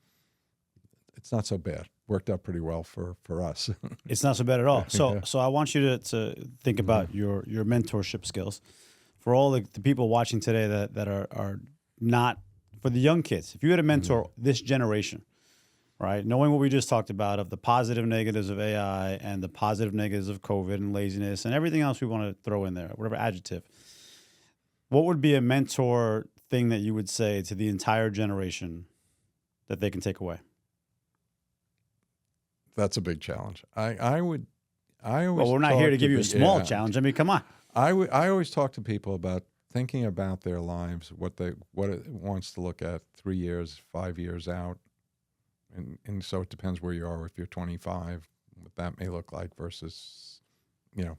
it's not so bad. Worked out pretty well for us. It's not so bad at all. So I want you to think about your mentorship skills. For all the people watching today that are not, for the young kids, if you had to mentor this generation, right, knowing what we just talked about of the positive negatives of AI and the positive negatives of COVID and laziness and everything else we want to throw in there, whatever adjective, what would be a mentor thing that you would say to the entire generation that they can take away? That's a big challenge. I always. Well, we're not here to give you a small challenge. I mean, come on. I always talk to people about thinking about their lives, what it wants to look at 3 years, 5 years out, And so it depends where you are. If you're 25, what that may look like versus a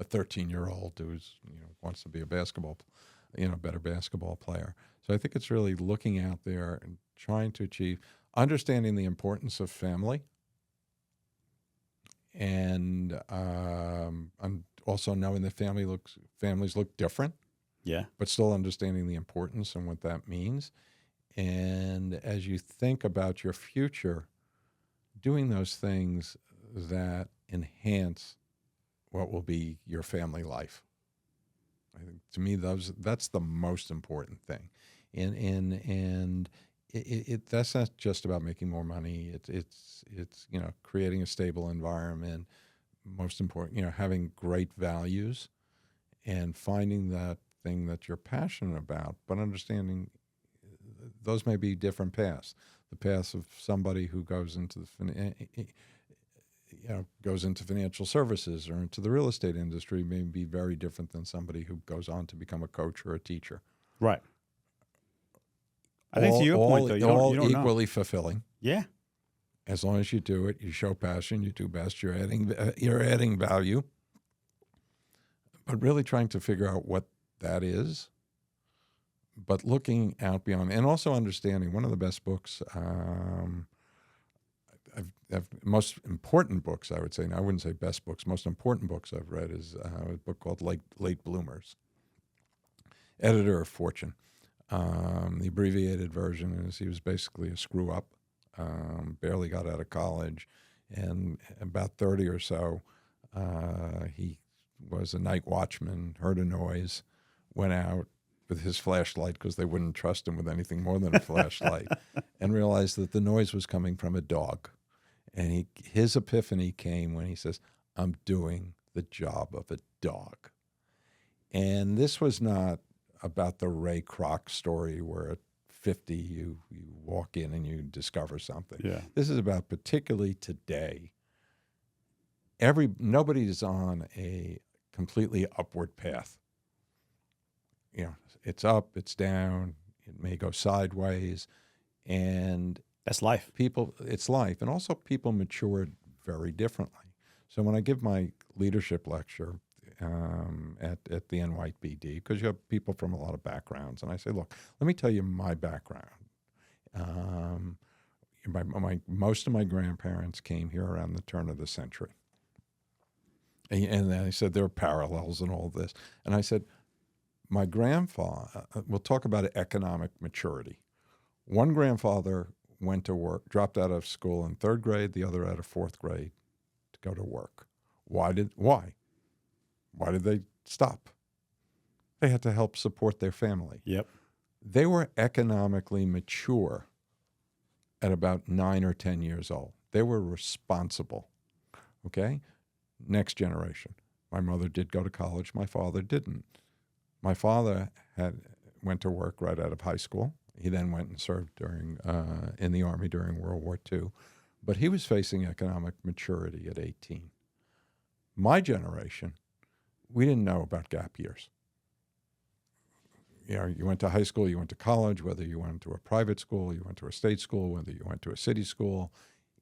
13-year-old who's, wants to be a better basketball player. So I think it's really looking out there and trying to achieve, understanding the importance of family, and also knowing that families look different, Yeah. but still understanding the importance and what that means. And as you think about your future, doing those things that enhance what will be your family life. I think, to me, that's the most important thing. And that's not just about making more money. It's creating a stable environment. Most important, having great values and finding that thing that you're passionate about, but understanding those may be different paths. The path of somebody who goes into financial services or into the real estate industry may be very different than somebody who goes on to become a coach or a teacher. Right. I think to your point, though, you don't know. Equally fulfilling. Yeah. As long as you do it, you show passion, you do best, you're adding value. But really trying to figure out what that is, but looking out beyond, and also understanding. One of the best books, most important books, I would say, and I wouldn't say best books, most important books I've read is a book called Late Bloomers, editor of Fortune. The abbreviated version is he was basically a screw-up, barely got out of college, and about 30 or so, he was a night watchman, heard a noise, went out with his flashlight because they wouldn't trust him with anything more than a flashlight, and realized that the noise was coming from a dog. And his epiphany came when he says, I'm doing the job of a dog. And this was not about the Ray Kroc story where at 50 you walk in and you discover something. Yeah. This is about, particularly today, nobody's on a completely upward path. It's up, it's down, it may go sideways, and that's life. It's life. And also people matured very differently. So when I give my leadership lecture at the NYPD, because you have people from a lot of backgrounds, and I say, look, let me tell you my background. Most of my grandparents came here around the turn of the century. And then I said, there are parallels in all this. And I said, my grandfather, we'll talk about economic maturity. One grandfather went to work, dropped out of school in third grade, the other out of fourth grade to go to work. Why did they stop? They had to help support their family. Yep. They were economically mature at about 9 or 10 years old. They were responsible. Okay? Next generation. My mother did go to college. My father didn't. My father went to work right out of high school. He then went and served in the Army during World War II. But he was facing economic maturity at 18. My generation, we didn't know about gap years. You went to high school, you went to college, whether you went to a private school, you went to a state school, whether you went to a city school,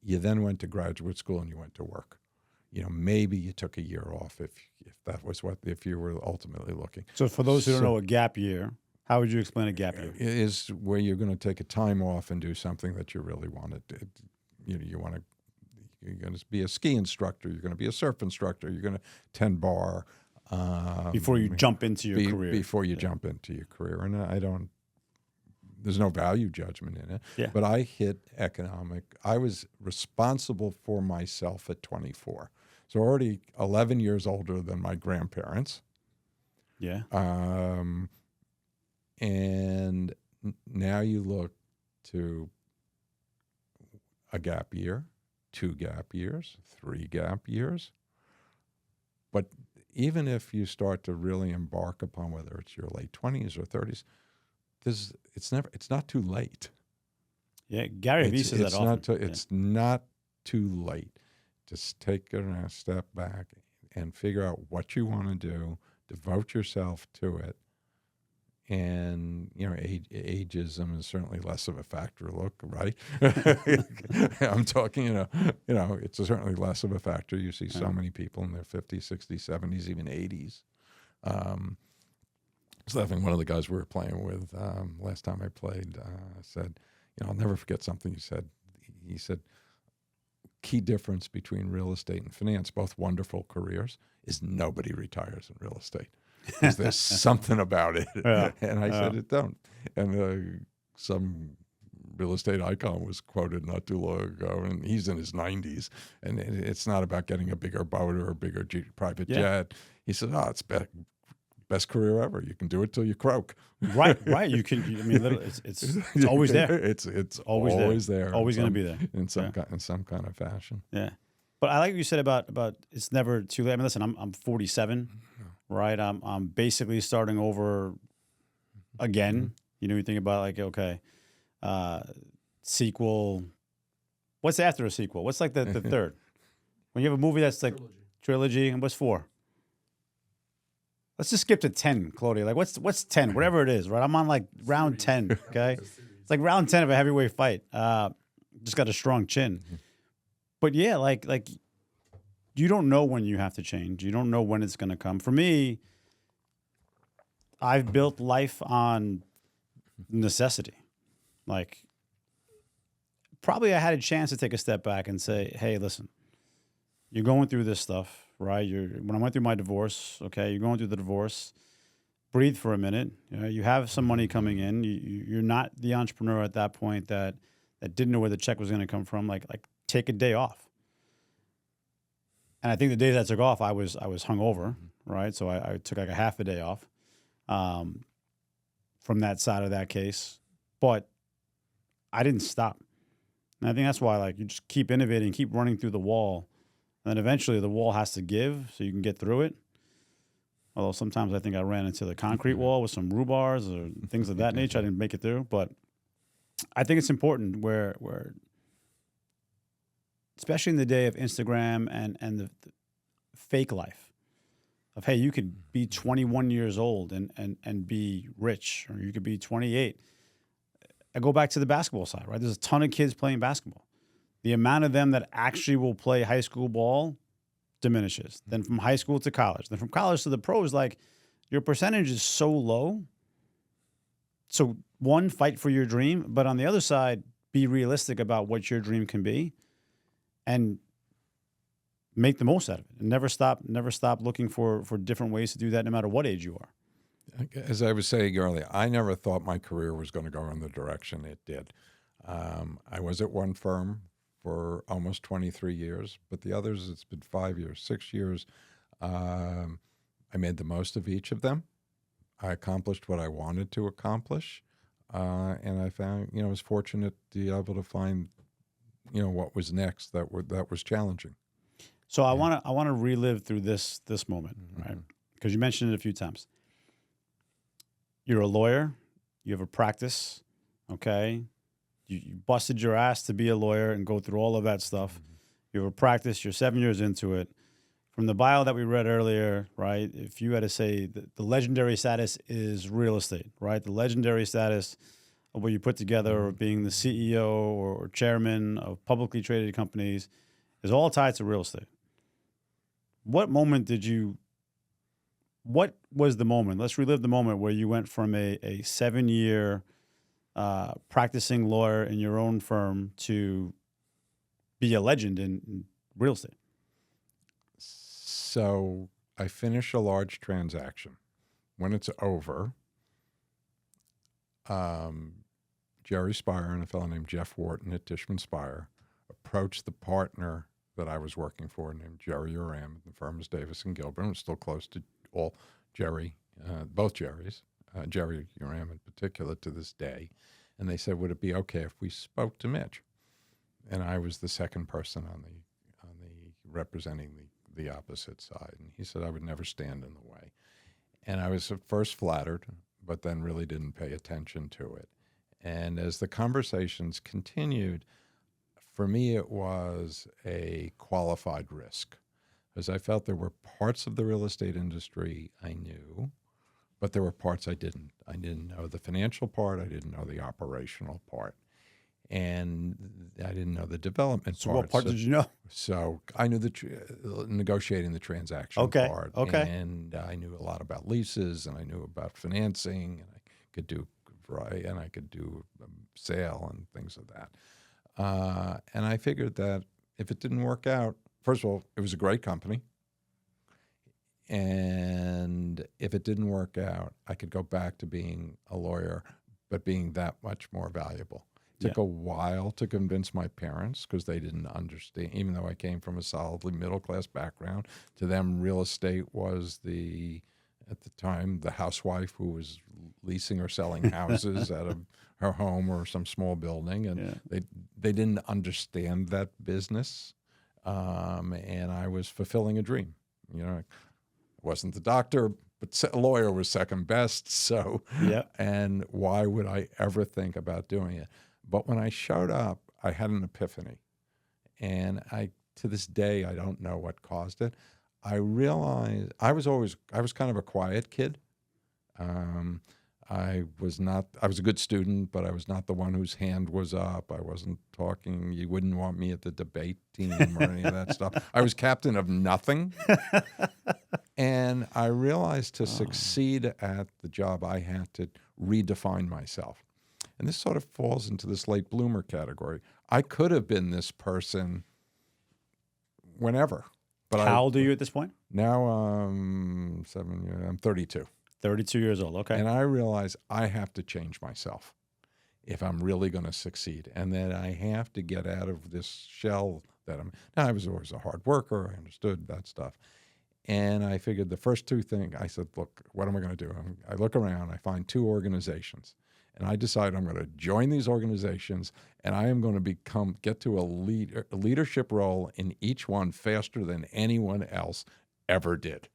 you then went to graduate school and you went to work. Maybe you took a year off if if you were ultimately looking. So for those who don't know a gap year, how would you explain a gap year? It is where you're going to take a time off and do something that you really want to do. You're going to be a ski instructor, you're going to be a surf instructor, you're going to tend bar. Before you jump into your career. Before you jump into your career. And there's no value judgment in it. Yeah. But I was responsible for myself at 24. So already 11 years older than my grandparents. Yeah. And now you look to a gap year, 2 gap years, 3 gap years. But even if you start to really embark upon whether it's your late 20s or 30s, it's not too late. Yeah, Gary Vee says that often. It's not too late. Just take a step back and figure out what you want to do, devote yourself to it, And, ageism is certainly less of a factor. Look, right? I'm talking, it's certainly less of a factor. You see so many people in their 50s, 60s, 70s, even 80s. So I think one of the guys we were playing with last time I played said, I'll never forget something he said. He said, key difference between real estate and finance, both wonderful careers, is nobody retires in real estate. Because there's something about it. Yeah. And I said, it don't. And some real estate icon was quoted not too long ago, and he's in his 90s. And it's not about getting a bigger boat or a bigger private jet. He said, it's best career ever. You can do it till you croak. Right. You can. I mean, literally, it's always there. It's always there. Always going to be there in some kind of fashion. Yeah. But I like what you said about it's never too late. I mean, listen, I'm 47, right? I'm basically starting over again. You think about like, okay, sequel. What's after a sequel? What's like the third? When you have a movie that's like trilogy, and what's 4? Let's just skip to 10, Claudia. Like, what's 10? Whatever it is, right? I'm on like round 10. Okay, it's like round 10 of a heavyweight fight. Just got a strong chin. But yeah, like you don't know when you have to change. You don't know when it's going to come. For me, I've built life on necessity. Like, probably I had a chance to take a step back and say, hey, listen, you're going through this stuff, right? When I went through my divorce, okay, you're going through the divorce, breathe for a minute. You have some money coming in. You're not the entrepreneur at that point that didn't know where the check was going to come from. Like take a day off. And I think the days I took off, I was hungover, right? So I took like a half a day off from that side of that case. But I didn't stop. And I think that's why, like, you just keep innovating, keep running through the wall. And then eventually the wall has to give so you can get through it. Although sometimes I think I ran into the concrete wall with some rebars or things of that nature. I didn't make it through. But I think it's important where especially in the day of Instagram and the fake life of, hey, you could be 21 years old and be rich, or you could be 28. I go back to the basketball side, right? There's a ton of kids playing basketball. The amount of them that actually will play high school ball diminishes. Then from high school to college. Then from college to the pros, like, your percentage is so low. So one, fight for your dream, but on the other side, be realistic about what your dream can be and make the most out of it. And never stop looking for different ways to do that, no matter what age you are. As I was saying earlier, I never thought my career was going to go in the direction it did. I was at one firm for almost 23 years, but the others, it's been 5 years, 6 years. I made the most of each of them. I accomplished what I wanted to accomplish. And I found, I was fortunate to be able to find, what was next that was challenging. So I want to relive through this moment, right? Because you mentioned it a few times. You're a lawyer. You have a practice, okay? You busted your ass to be a lawyer and go through all of that stuff. You have a practice. You're 7 years into it. From the bio that we read earlier, right, if you had to say the legendary status is real estate, right? The legendary status of what you put together of being the CEO or chairman of publicly traded companies is all tied to real estate. What was the moment? Let's relive the moment where you went from a 7-year practicing lawyer in your own firm to be a legend in real estate. So I finish a large transaction. When it's over, Jerry Spire and a fellow named Jeff Wharton at Tishman Spire approached the partner that I was working for named Jerry Uram. The firm is Davis and Gilbert. I'm still close to both Jerrys, Jerry Uram in particular to this day. And they said, would it be okay if we spoke to Mitch? And I was the second person on the representing the opposite side. And he said I would never stand in the way. And I was at first flattered, but then really didn't pay attention to it. And as the conversations continued, for me it was a qualified risk, because I felt there were parts of the real estate industry I knew, but there were parts I didn't. I didn't know the financial part. I didn't know the operational part. And I didn't know the development part. So what part did you know? So I knew negotiating the transaction part. Okay. And I knew a lot about leases, and I knew about financing, and I could do sale and things of that. And I figured that if it didn't work out, first of all, it was a great company. And if it didn't work out, I could go back to being a lawyer, but being that much more valuable. It took a while to convince my parents because they didn't understand, even though I came from a solidly middle-class background. To them, real estate was at the time, the housewife who was leasing or selling houses out of her home or some small building. And they didn't understand that business. And I was fulfilling a dream. I wasn't the doctor, but a lawyer was second best. So, and why would I ever think about doing it? But when I showed up, I had an epiphany. And to this day, I don't know what caused it. I realized I was kind of a quiet kid. I was a good student, but I was not the one whose hand was up. I wasn't talking. You wouldn't want me at the debate team or any of that stuff. I was captain of nothing. And I realized to succeed at the job, I had to redefine myself. And this sort of falls into this late bloomer category. I could have been this person whenever. But How old are you at this point? Now I'm 32. 32 years old, okay. And I realize I have to change myself if I'm really going to succeed. And that I have to get out of this shell that now I was always a hard worker. I understood that stuff. And I figured the first two things, I said, look, what am I going to do? I look around, I find two organizations. And I decide I'm going to join these organizations, and I am going to get to a leadership role in each one faster than anyone else ever did.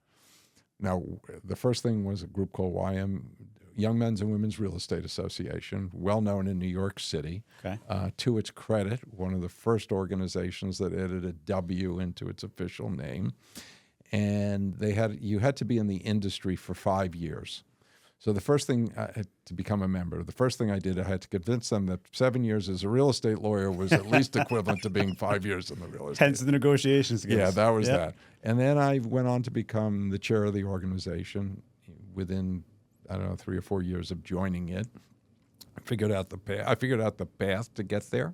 Now, the first thing was a group called Young Men's and Women's Real Estate Association, well known in New York City. Okay. To its credit, one of the first organizations that added a W into its official name. And you had to be in the industry for 5 years. So the first thing to become a member, the first thing I did, I had to convince them that 7 years as a real estate lawyer was at least equivalent to being 5 years in the real estate. Hence the negotiations. Yeah, that was that. And then I went on to become the chair of the organization within, 3 or 4 years of joining it. I figured out the path to get there.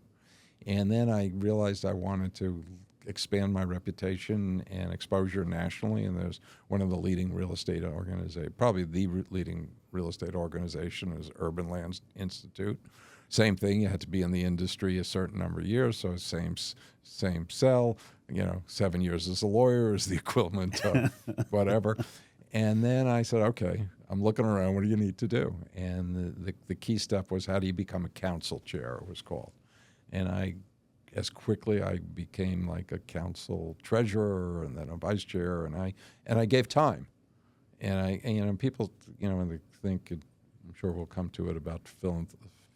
And then I realized I wanted to expand my reputation and exposure nationally, and there's one of the leading real estate organization, probably the leading real estate organization is Urban Lands Institute. Same thing, you had to be in the industry a certain number of years, so same cell, 7 years as a lawyer is the equivalent of whatever. And then I said, okay, I'm looking around, what do you need to do? And the key step was, how do you become a council chair, it was called. And as quickly I became like a council treasurer and then a vice chair, and I gave time. And people, when they think, I'm sure we'll come to it about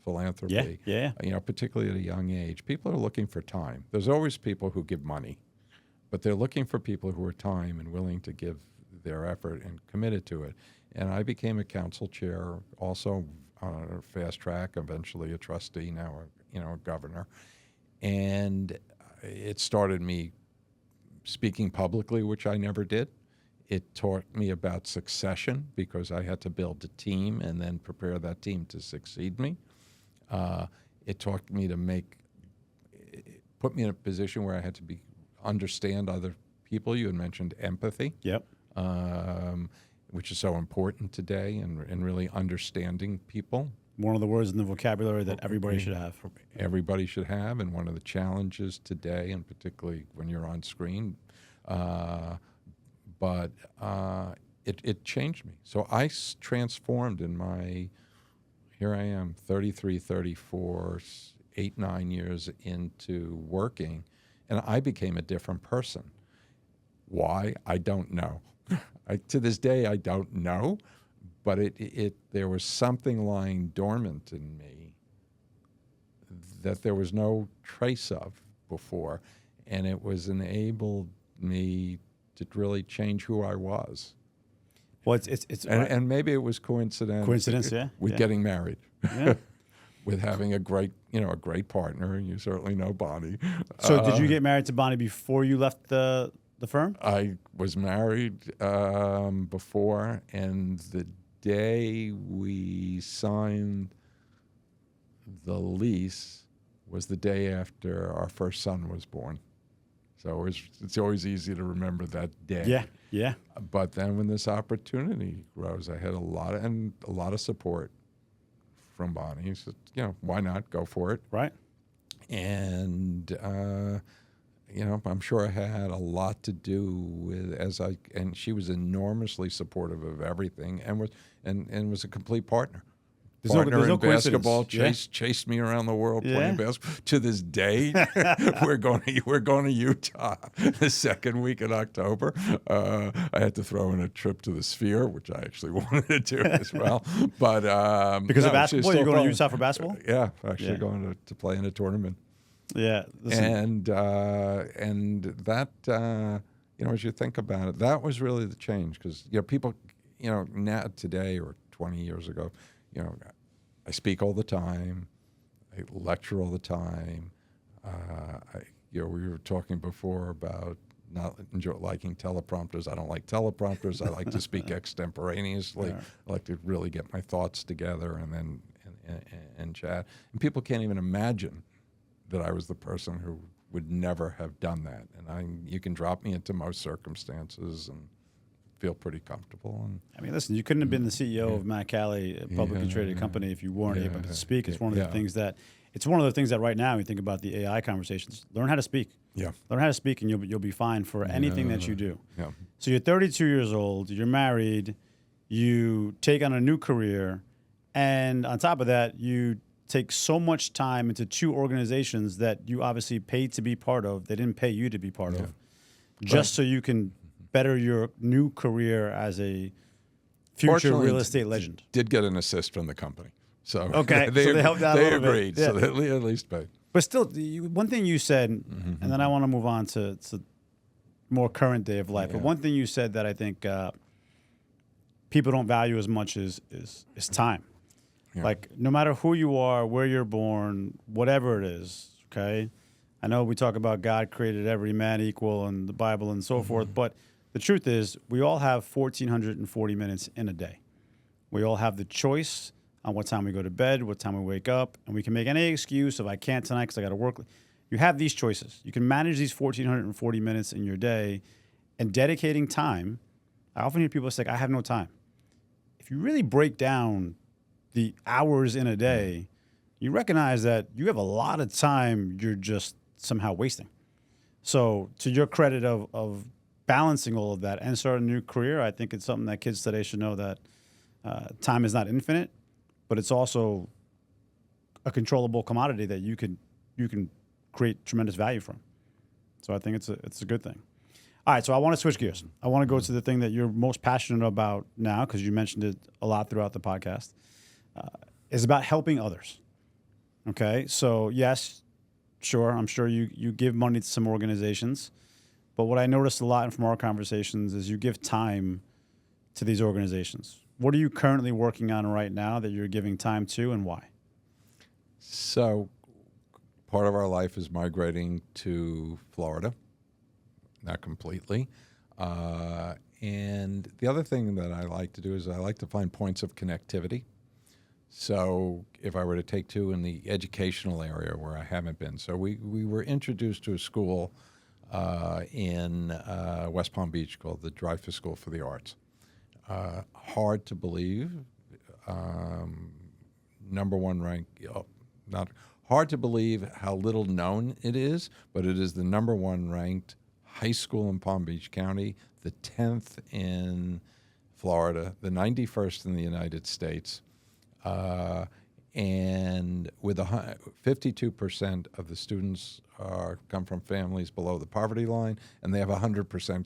philanthropy. Yeah. Particularly at a young age, people are looking for time. There's always people who give money, but they're looking for people who are time and willing to give their effort and committed to it. And I became a council chair, also on a fast track, eventually a trustee, now a governor. And it started me speaking publicly, which I never did. It taught me about succession because I had to build a team and then prepare that team to succeed me. It taught me put me in a position where I had to understand other people. You had mentioned empathy. Yep. Which is so important today, and really understanding people. One of the words in the vocabulary that everybody should have. Everybody should have, and one of the challenges today, and particularly when you're on screen, but it changed me. So I transformed here I am, 33, 34, 8, 9 years into working, and I became a different person. Why? I don't know. To this day, I don't know. But there was something lying dormant in me that there was no trace of before, and it was enabled me to really change who I was. Well, it's And maybe it was coincidence yeah. with Yeah. getting married, Yeah. with having a great partner. You certainly know Bonnie. So did you get married to Bonnie before you left the firm? I was married before, and the day we signed the lease was the day after our first son was born. So it's always easy to remember that day. Yeah. Yeah. But then when this opportunity rose, I had a lot of support from Bonnie. He said, why not go for it? Right. And I'm sure I had a lot to do with and she was enormously supportive of everything, and was a complete partner. There's no in basketball, coincidence. chased me around the world playing basketball. To this day, we're going to Utah the second week in October. I had to throw in a trip to the Sphere, which I actually wanted to do as well. But because of basketball, you're going to Utah for basketball? Yeah, actually going to play in a tournament. Yeah, and that as you think about it, that was really the change, because people now today or 20 years ago, I speak all the time, I lecture all the time. We were talking before about not liking teleprompters. I don't like teleprompters. I like to speak extemporaneously. Yeah. I like to really get my thoughts together and then and chat. And people can't even imagine that I was the person who would never have done that. And you can drop me into most circumstances and feel pretty comfortable. And I mean, listen, you couldn't have been the CEO of Matt Cali, a publicly traded company, if you weren't able to speak. It's one of the things that right now, you think about the AI conversations, learn how to speak. Yeah. Learn how to speak, and you'll be fine for anything that you do. Yeah. So you're 32 years old, you're married, you take on a new career, and on top of that, you take so much time into two organizations that you obviously paid to be part of. They didn't pay you to be part of, just so you can better your new career as a future real estate legend. Did get an assist from the company. So okay, they helped out a little bit. They agreed, so they at least paid. But still, one thing you said, and then I want to move on to more current day of life. But one thing you said that I think people don't value as much is time. Yeah. Like, no matter who you are, where you're born, whatever it is, okay? I know we talk about God created every man equal and the Bible and so forth, but the truth is we all have 1,440 minutes in a day. We all have the choice on what time we go to bed, what time we wake up, and we can make any excuse of I can't tonight because I got to work. You have these choices. You can manage these 1,440 minutes in your day, and dedicating time. I often hear people say, I have no time. If you really break down the hours in a day, you recognize that you have a lot of time you're just somehow wasting. So to your credit of balancing all of that and starting a new career, I think it's something that kids today should know, that time is not infinite, but it's also a controllable commodity that you can create tremendous value from. So I think it's a good thing. All right, so I want to switch gears. I want to go to the thing that you're most passionate about now, because you mentioned it a lot throughout the podcast. Is about helping others. Okay, so yes, sure, I'm sure you give money to some organizations, but what I noticed a lot from our conversations is you give time to these organizations. What are you currently working on right now that you're giving time to, and why? So part of our life is migrating to Florida, not completely. And the other thing that I like to do is I like to find points of connectivity. So if I were to take two in the educational area where I haven't been. So we were introduced to a school in West Palm Beach called the Dreyfoos School for the Arts. Hard to believe, number one rank, not hard to believe how little known it is, but it is the number one ranked high school in Palm Beach County, the 10th in Florida, the 91st in the United States. And with 52% of the students come from families below the poverty line, and they have 100%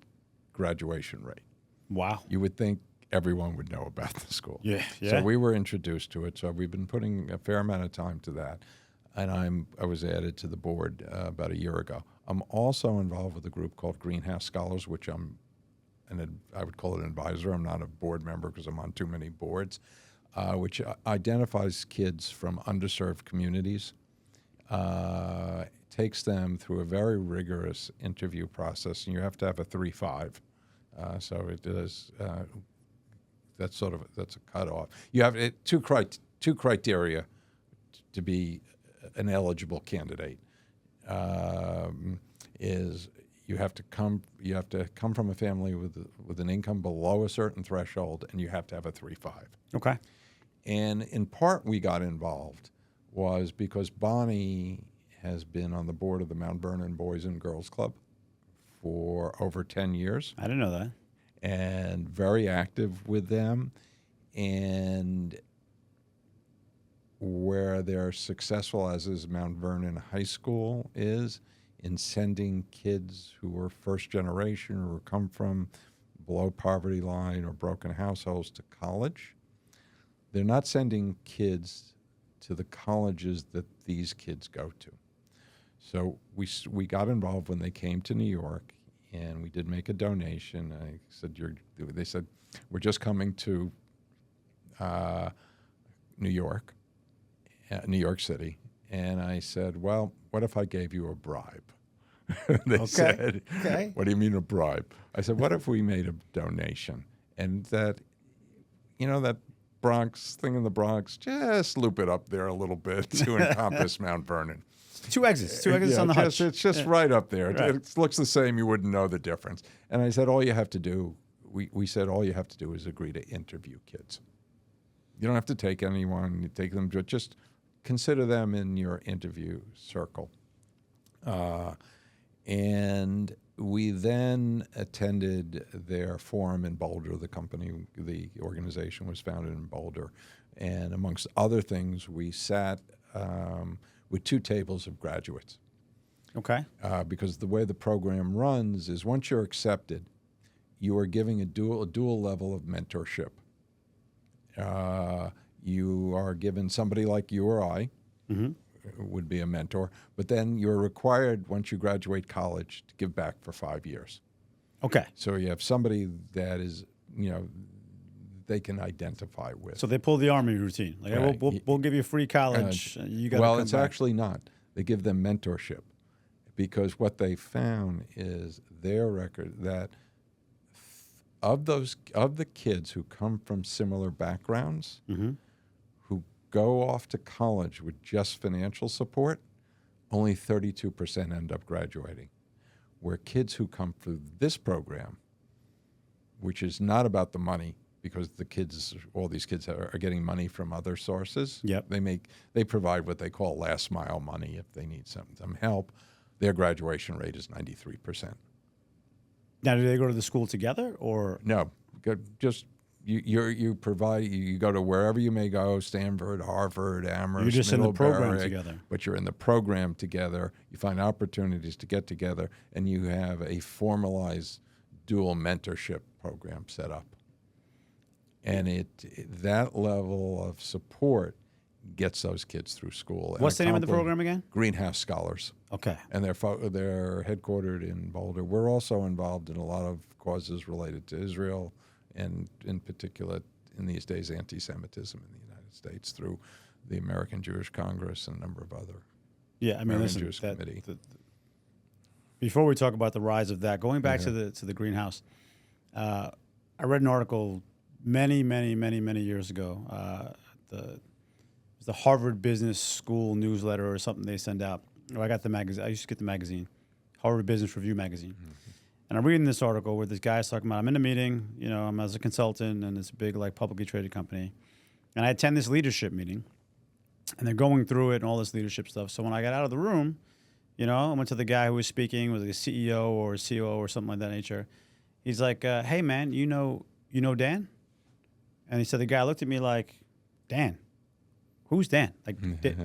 graduation rate. Wow. You would think everyone would know about the school. Yeah. So we were introduced to it. So we've been putting a fair amount of time to that. And I was added to the board about a year ago. I'm also involved with a group called Greenhouse Scholars, which I'm I would call it an advisor. I'm not a board member because I'm on too many boards, which identifies kids from underserved communities, takes them through a very rigorous interview process, and you have to have a 3-5. So it is that's a cutoff. You have two criteria to be an eligible candidate. Is you have to come from a family with an income below a certain threshold, and you have to have a 3-5. Okay. And in part, we got involved was because Bonnie has been on the board of the Mount Vernon Boys and Girls Club for over 10 years. I didn't know that. And very active with them. And where they're successful, as is Mount Vernon High School, is in sending kids who are first generation or come from below poverty line or broken households to college. They're not sending kids to the colleges that these kids go to. So we got involved when they came to New York, and we did make a donation. I said, they said, we're just coming to New York City. And I said, well, what if I gave you a bribe? They said, okay. What do you mean a bribe? I said, what if we made a donation? And that Bronx thing in the Bronx, just loop it up there a little bit to encompass Mount Vernon. Two exits on the hutch. It's just right up there. Right. It looks the same. You wouldn't know the difference. And I said, all you have to do, we said, all you have to do is agree to interview kids. You don't have to take anyone. You take them, just consider them in your interview circle. And we then attended their forum in Boulder. The organization was founded in Boulder. And amongst other things, we sat with 2 tables of graduates. Okay. Because the way the program runs is once you're accepted, you are giving a dual level of mentorship. You are given somebody like you or I, would be a mentor, but then you're required, once you graduate college, to give back for 5 years. Okay. So you have somebody that is, they can identify with. So they pull the Army routine. Like, Right. we'll give you free college. You got well, it's actually not. They give them mentorship, because what they found is their record that of the kids who come from similar backgrounds, who go off to college with just financial support, only 32% end up graduating. Where kids who come through this program, which is not about the money, because all these kids are getting money from other sources. Yep. They provide what they call last mile money if they need some help. Their graduation rate is 93%. Now, do they go to the school together, or No, just you provide. You go to wherever you may go: Stanford, Harvard, Amherst, you're just in the program Middlebury, together? But you're in the program together. You find opportunities to get together, and you have a formalized dual mentorship program set up. And that level of support gets those kids through school. What's the name of the program again? Greenhouse Scholars. Okay. And they're headquartered in Boulder. We're also involved in a lot of causes related to Israel, and in particular, in these days, anti-Semitism in the United States through the American Jewish Congress and a number of other American Jewish Committee. Before we talk about the rise of that, going back to the greenhouse, I read an article many years ago. It was the Harvard Business School newsletter or something they send out. I got the magazine. I used to get the magazine, Harvard Business Review magazine. And I'm reading this article where this guy's talking about, I'm in a meeting, I'm as a consultant, and it's a big, publicly traded company. And I attend this leadership meeting, and they're going through it and all this leadership stuff. So when I got out of the room, I went to the guy who was speaking, was like a CEO or a COO or something like that nature. He's like, hey, man, you know Dan? And he said, the guy looked at me like, Dan? Who's Dan? Like,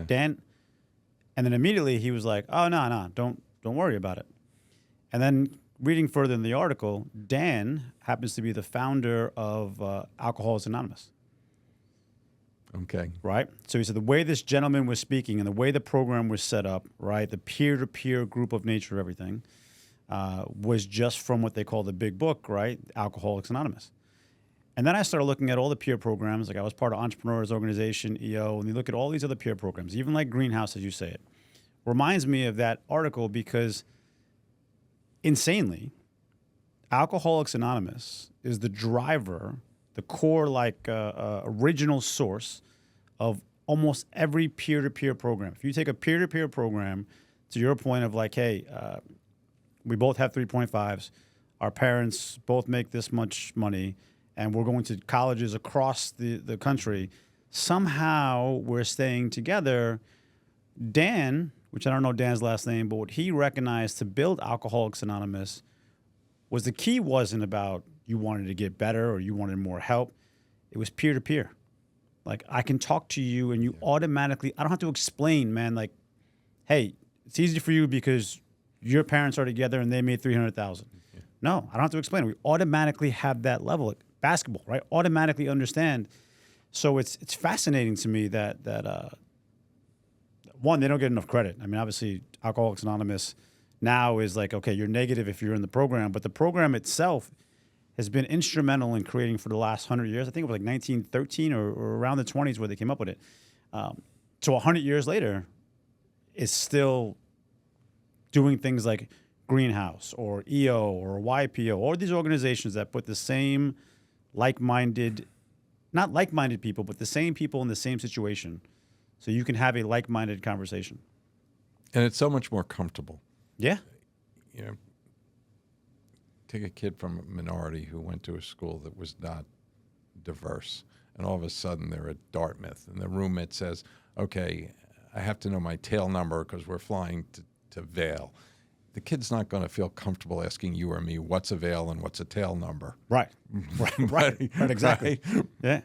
Dan? And then immediately he was like, oh, no, don't worry about it. And then reading further in the article, Dan happens to be the founder of Alcoholics Anonymous. Okay. Right? So he said the way this gentleman was speaking and the way the program was set up, right, the peer-to-peer group of nature, everything, was just from what they call the big book, right? Alcoholics Anonymous. And then I started looking at all the peer programs. Like I was part of Entrepreneurs Organization, EO, and you look at all these other peer programs, even like Greenhouse, as you say it. Reminds me of that article because insanely, Alcoholics Anonymous is the driver, the core, original source of almost every peer-to-peer program. If you take a peer-to-peer program, to your point of like, hey, we both have 3.5s, our parents both make this much money, and we're going to colleges across the country, somehow we're staying together. Dan, which I don't know Dan's last name, but what he recognized to build Alcoholics Anonymous was the key wasn't about you wanted to get better or you wanted more help. It was peer-to-peer. Like, I can talk to you and you automatically, I don't have to explain, man, like, hey, it's easy for you because your parents are together and they made $300,000. Yeah. No, I don't have to explain it. We automatically have that level. Like basketball, right? Automatically understand. So it's fascinating to me that one, they don't get enough credit. I mean, obviously, Alcoholics Anonymous now is like, okay, you're negative if you're in the program, but the program itself has been instrumental in creating for the last 100 years. I think it was like 1913 or around the 20s where they came up with it. So 100 years later, it's still doing things like Greenhouse or EO or YPO, or these organizations that put the same like-minded, not like-minded people, but the same people in the same situation. So you can have a like-minded conversation. And it's so much more comfortable. Yeah. You know, take a kid from a minority who went to a school that was not diverse, and all of a sudden they're at Dartmouth, and the roommate says, okay, I have to know my tail number because we're flying to Vail. The kid's not going to feel comfortable asking you or me what's a Vail and what's a tail number. Right. Right, exactly. Right? Yeah.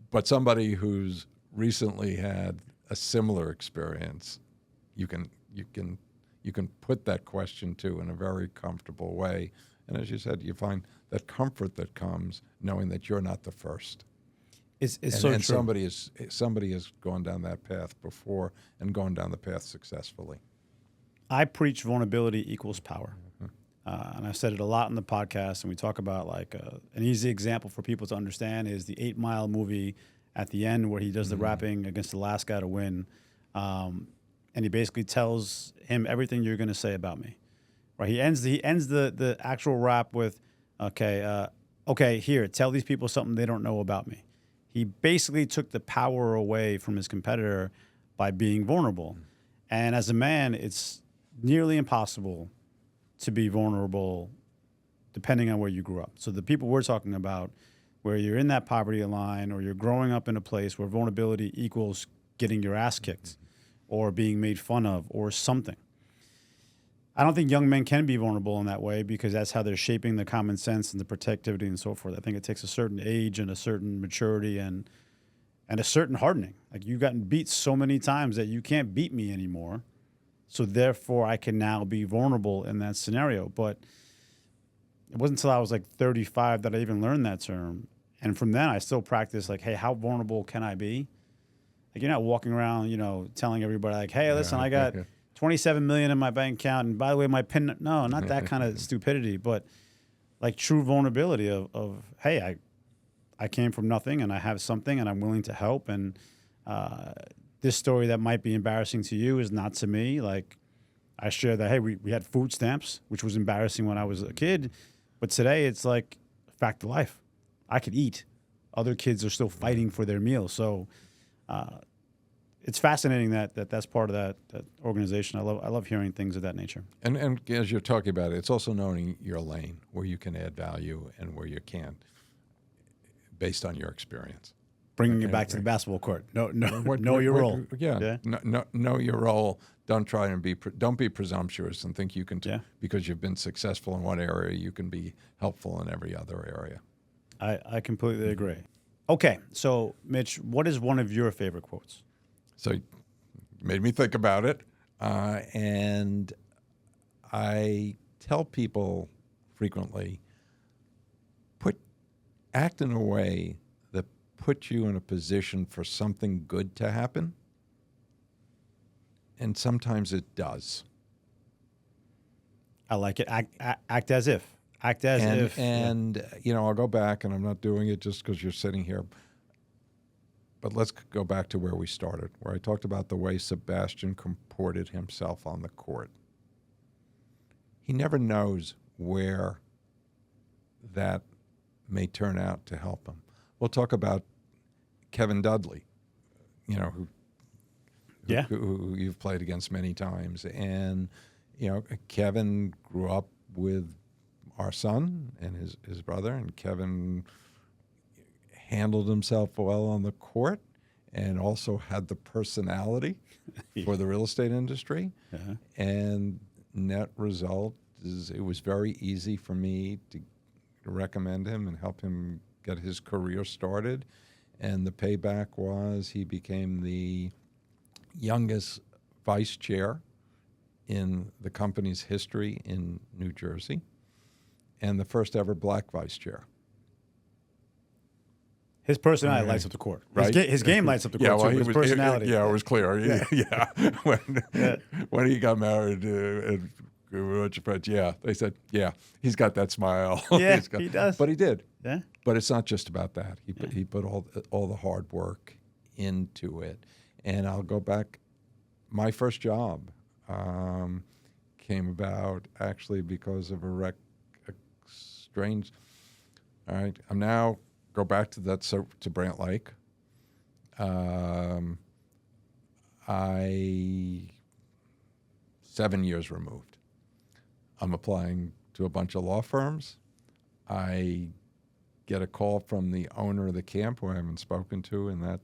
But somebody who's recently had a similar experience, you can put that question to in a very comfortable way. And as you said, you find that comfort that comes knowing that you're not the first. It's so true. Somebody has gone down that path before and gone down the path successfully. I preach vulnerability equals power. And I've said it a lot in the podcast, and we talk about like an easy example for people to understand is the 8 Mile movie at the end where he does the rapping against the last guy to win. And he basically tells him everything you're going to say about me. Right? He ends the actual rap with, okay, here, tell these people something they don't know about me. He basically took the power away from his competitor by being vulnerable. And as a man, it's nearly impossible to be vulnerable depending on where you grew up. So the people we're talking about, where you're in that poverty line or you're growing up in a place where vulnerability equals getting your ass kicked or being made fun of or something. I don't think young men can be vulnerable in that way because that's how they're shaping the common sense and the protectivity and so forth. I think it takes a certain age and a certain maturity and a certain hardening. Like you've gotten beat so many times that you can't beat me anymore. So therefore I can now be vulnerable in that scenario. But it wasn't until I was like 35 that I even learned that term. And from then I still practice like, hey, how vulnerable can I be? Like you're not walking around, telling everybody like, hey, listen, I got 27 million in my bank account. And by the way, my PIN, no, not that kind of stupidity, but like true vulnerability of hey, I came from nothing and I have something and I'm willing to help. And this story that might be embarrassing to you is not to me. Like I share that, hey, we had food stamps, which was embarrassing when I was a kid. But today it's like a fact of life. I could eat. Other kids are still fighting for their meals. So it's fascinating that's part of that organization. I love hearing things of that nature. And as you're talking about it, it's also knowing your lane, where you can add value and where you can't, based on your experience. Bringing you back to the basketball court. Know your role. Yeah. Know your role. Don't try and don't be presumptuous and think you can, because you've been successful in one area, you can be helpful in every other area. I completely agree. Okay, so Mitch, what is one of your favorite quotes? So you made me think about it. And I tell people frequently, act in a way that puts you in a position for something good to happen. And sometimes it does. I like it. Act as if. Act as if. And I'll go back, and I'm not doing it just because you're sitting here. But let's go back to where we started, where I talked about the way Sebastian comported himself on the court. He never knows where that may turn out to help him. We'll talk about Kevin Dudley, who you've played against many times. And, Kevin grew up with our son and his brother, and Kevin handled himself well on the court and also had the personality for the real estate industry. Uh-huh. And net result is it was very easy for me to recommend him and help him get his career started. And the payback was he became the youngest vice chair in the company's history in New Jersey and the first ever black vice chair. His personality lights up the court. Right? His game lights up the court, too. His personality. It was clear. Yeah. When he got married, they said, he's got that smile. Yeah, he does. But he did. Yeah. But it's not just about that. He put all the hard work into it. And I'll go back. My first job came about actually because of a strange. All right, I'm now go back to that to Brant Lake. I 7 years removed. I'm applying to a bunch of law firms. I get a call from the owner of the camp who I haven't spoken to in that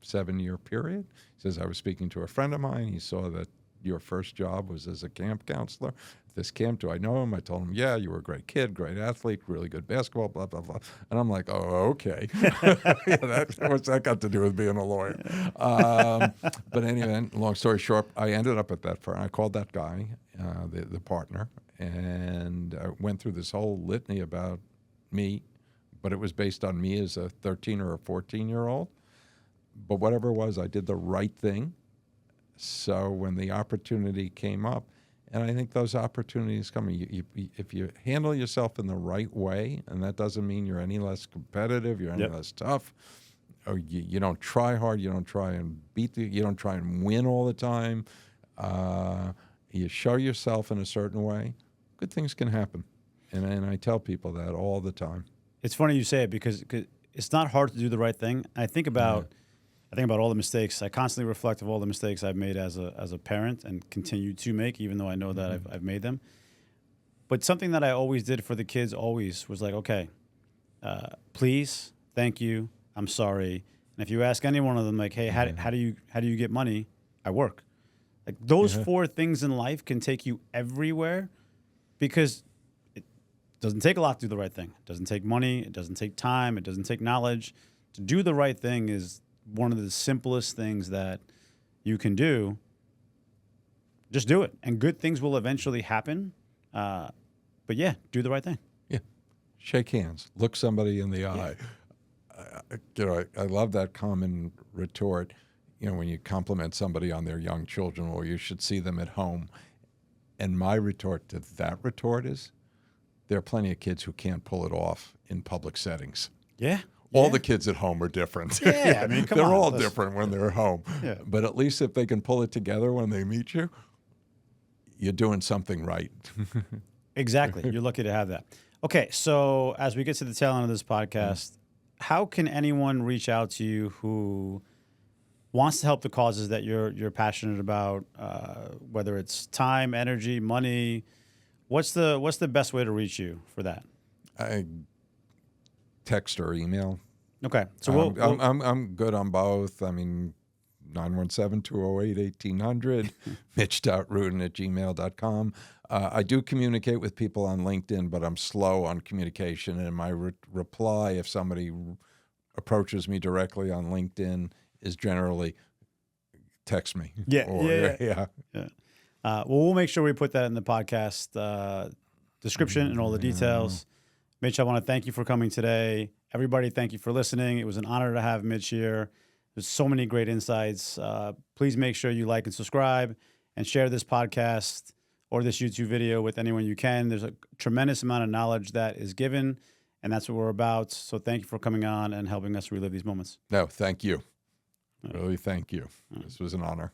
7-year period. He says, I was speaking to a friend of mine. He saw that your first job was as a camp counselor. This camp, do I know him? I told him, yeah, you were a great kid, great athlete, really good basketball, blah, blah, blah. And I'm like, oh, okay. What's that got to do with being a lawyer? But anyway, long story short, I ended up at that firm. I called that guy, the partner, and I went through this whole litany about me, but it was based on me as a 13 or a 14-year-old. But whatever it was, I did the right thing. So when the opportunity came up, and I think those opportunities come, if you handle yourself in the right way, and that doesn't mean you're any less competitive, you're any less tough, or you don't try hard, you don't try and you don't try and win all the time, you show yourself in a certain way, good things can happen. And I tell people that all the time. It's funny you say it because it's not hard to do the right thing. I think about all the mistakes. I constantly reflect of all the mistakes I've made as a parent and continue to make, even though I know that I've made them. But something that I always did for the kids always was like, okay, please, thank you, I'm sorry. And if you ask any one of them, like, hey, how do you get money? I work. Like those 4 things in life can take you everywhere because it doesn't take a lot to do the right thing. It doesn't take money. It doesn't take time. It doesn't take knowledge. To do the right thing is one of the simplest things that you can do. Just do it, and good things will eventually happen. But yeah, do the right thing. Yeah, shake hands, look somebody in the eye. I love that common retort. When you compliment somebody on their young children, or you should see them at home. And my retort to that retort is, there are plenty of kids who can't pull it off in public settings. Yeah. All the kids at home are different. Yeah, I mean, they're all different when they're at home. Yeah. But at least if they can pull it together when they meet you, you're doing something right. Exactly. You're lucky to have that. Okay, so as we get to the tail end of this podcast, how can anyone reach out to you who wants to help the causes that you're passionate about, whether it's time, energy, money? What's the best way to reach you for that? Text or email. Okay. So I'm good on both. I mean, 917-208-1800, mitch.rudin@gmail.com. I do communicate with people on LinkedIn, but I'm slow on communication. And my reply, if somebody approaches me directly on LinkedIn, is generally text me. Yeah. Well, we'll make sure we put that in the podcast description and all the details. Mitch, I want to thank you for coming today. Everybody, thank you for listening. It was an honor to have Mitch here. There's so many great insights. Please make sure you like and subscribe and share this podcast. or this YouTube video with anyone you can. There's a tremendous amount of knowledge that is given, and that's what we're about. So thank you for coming on and helping us relive these moments. No, thank you. Really, thank you. This was an honor.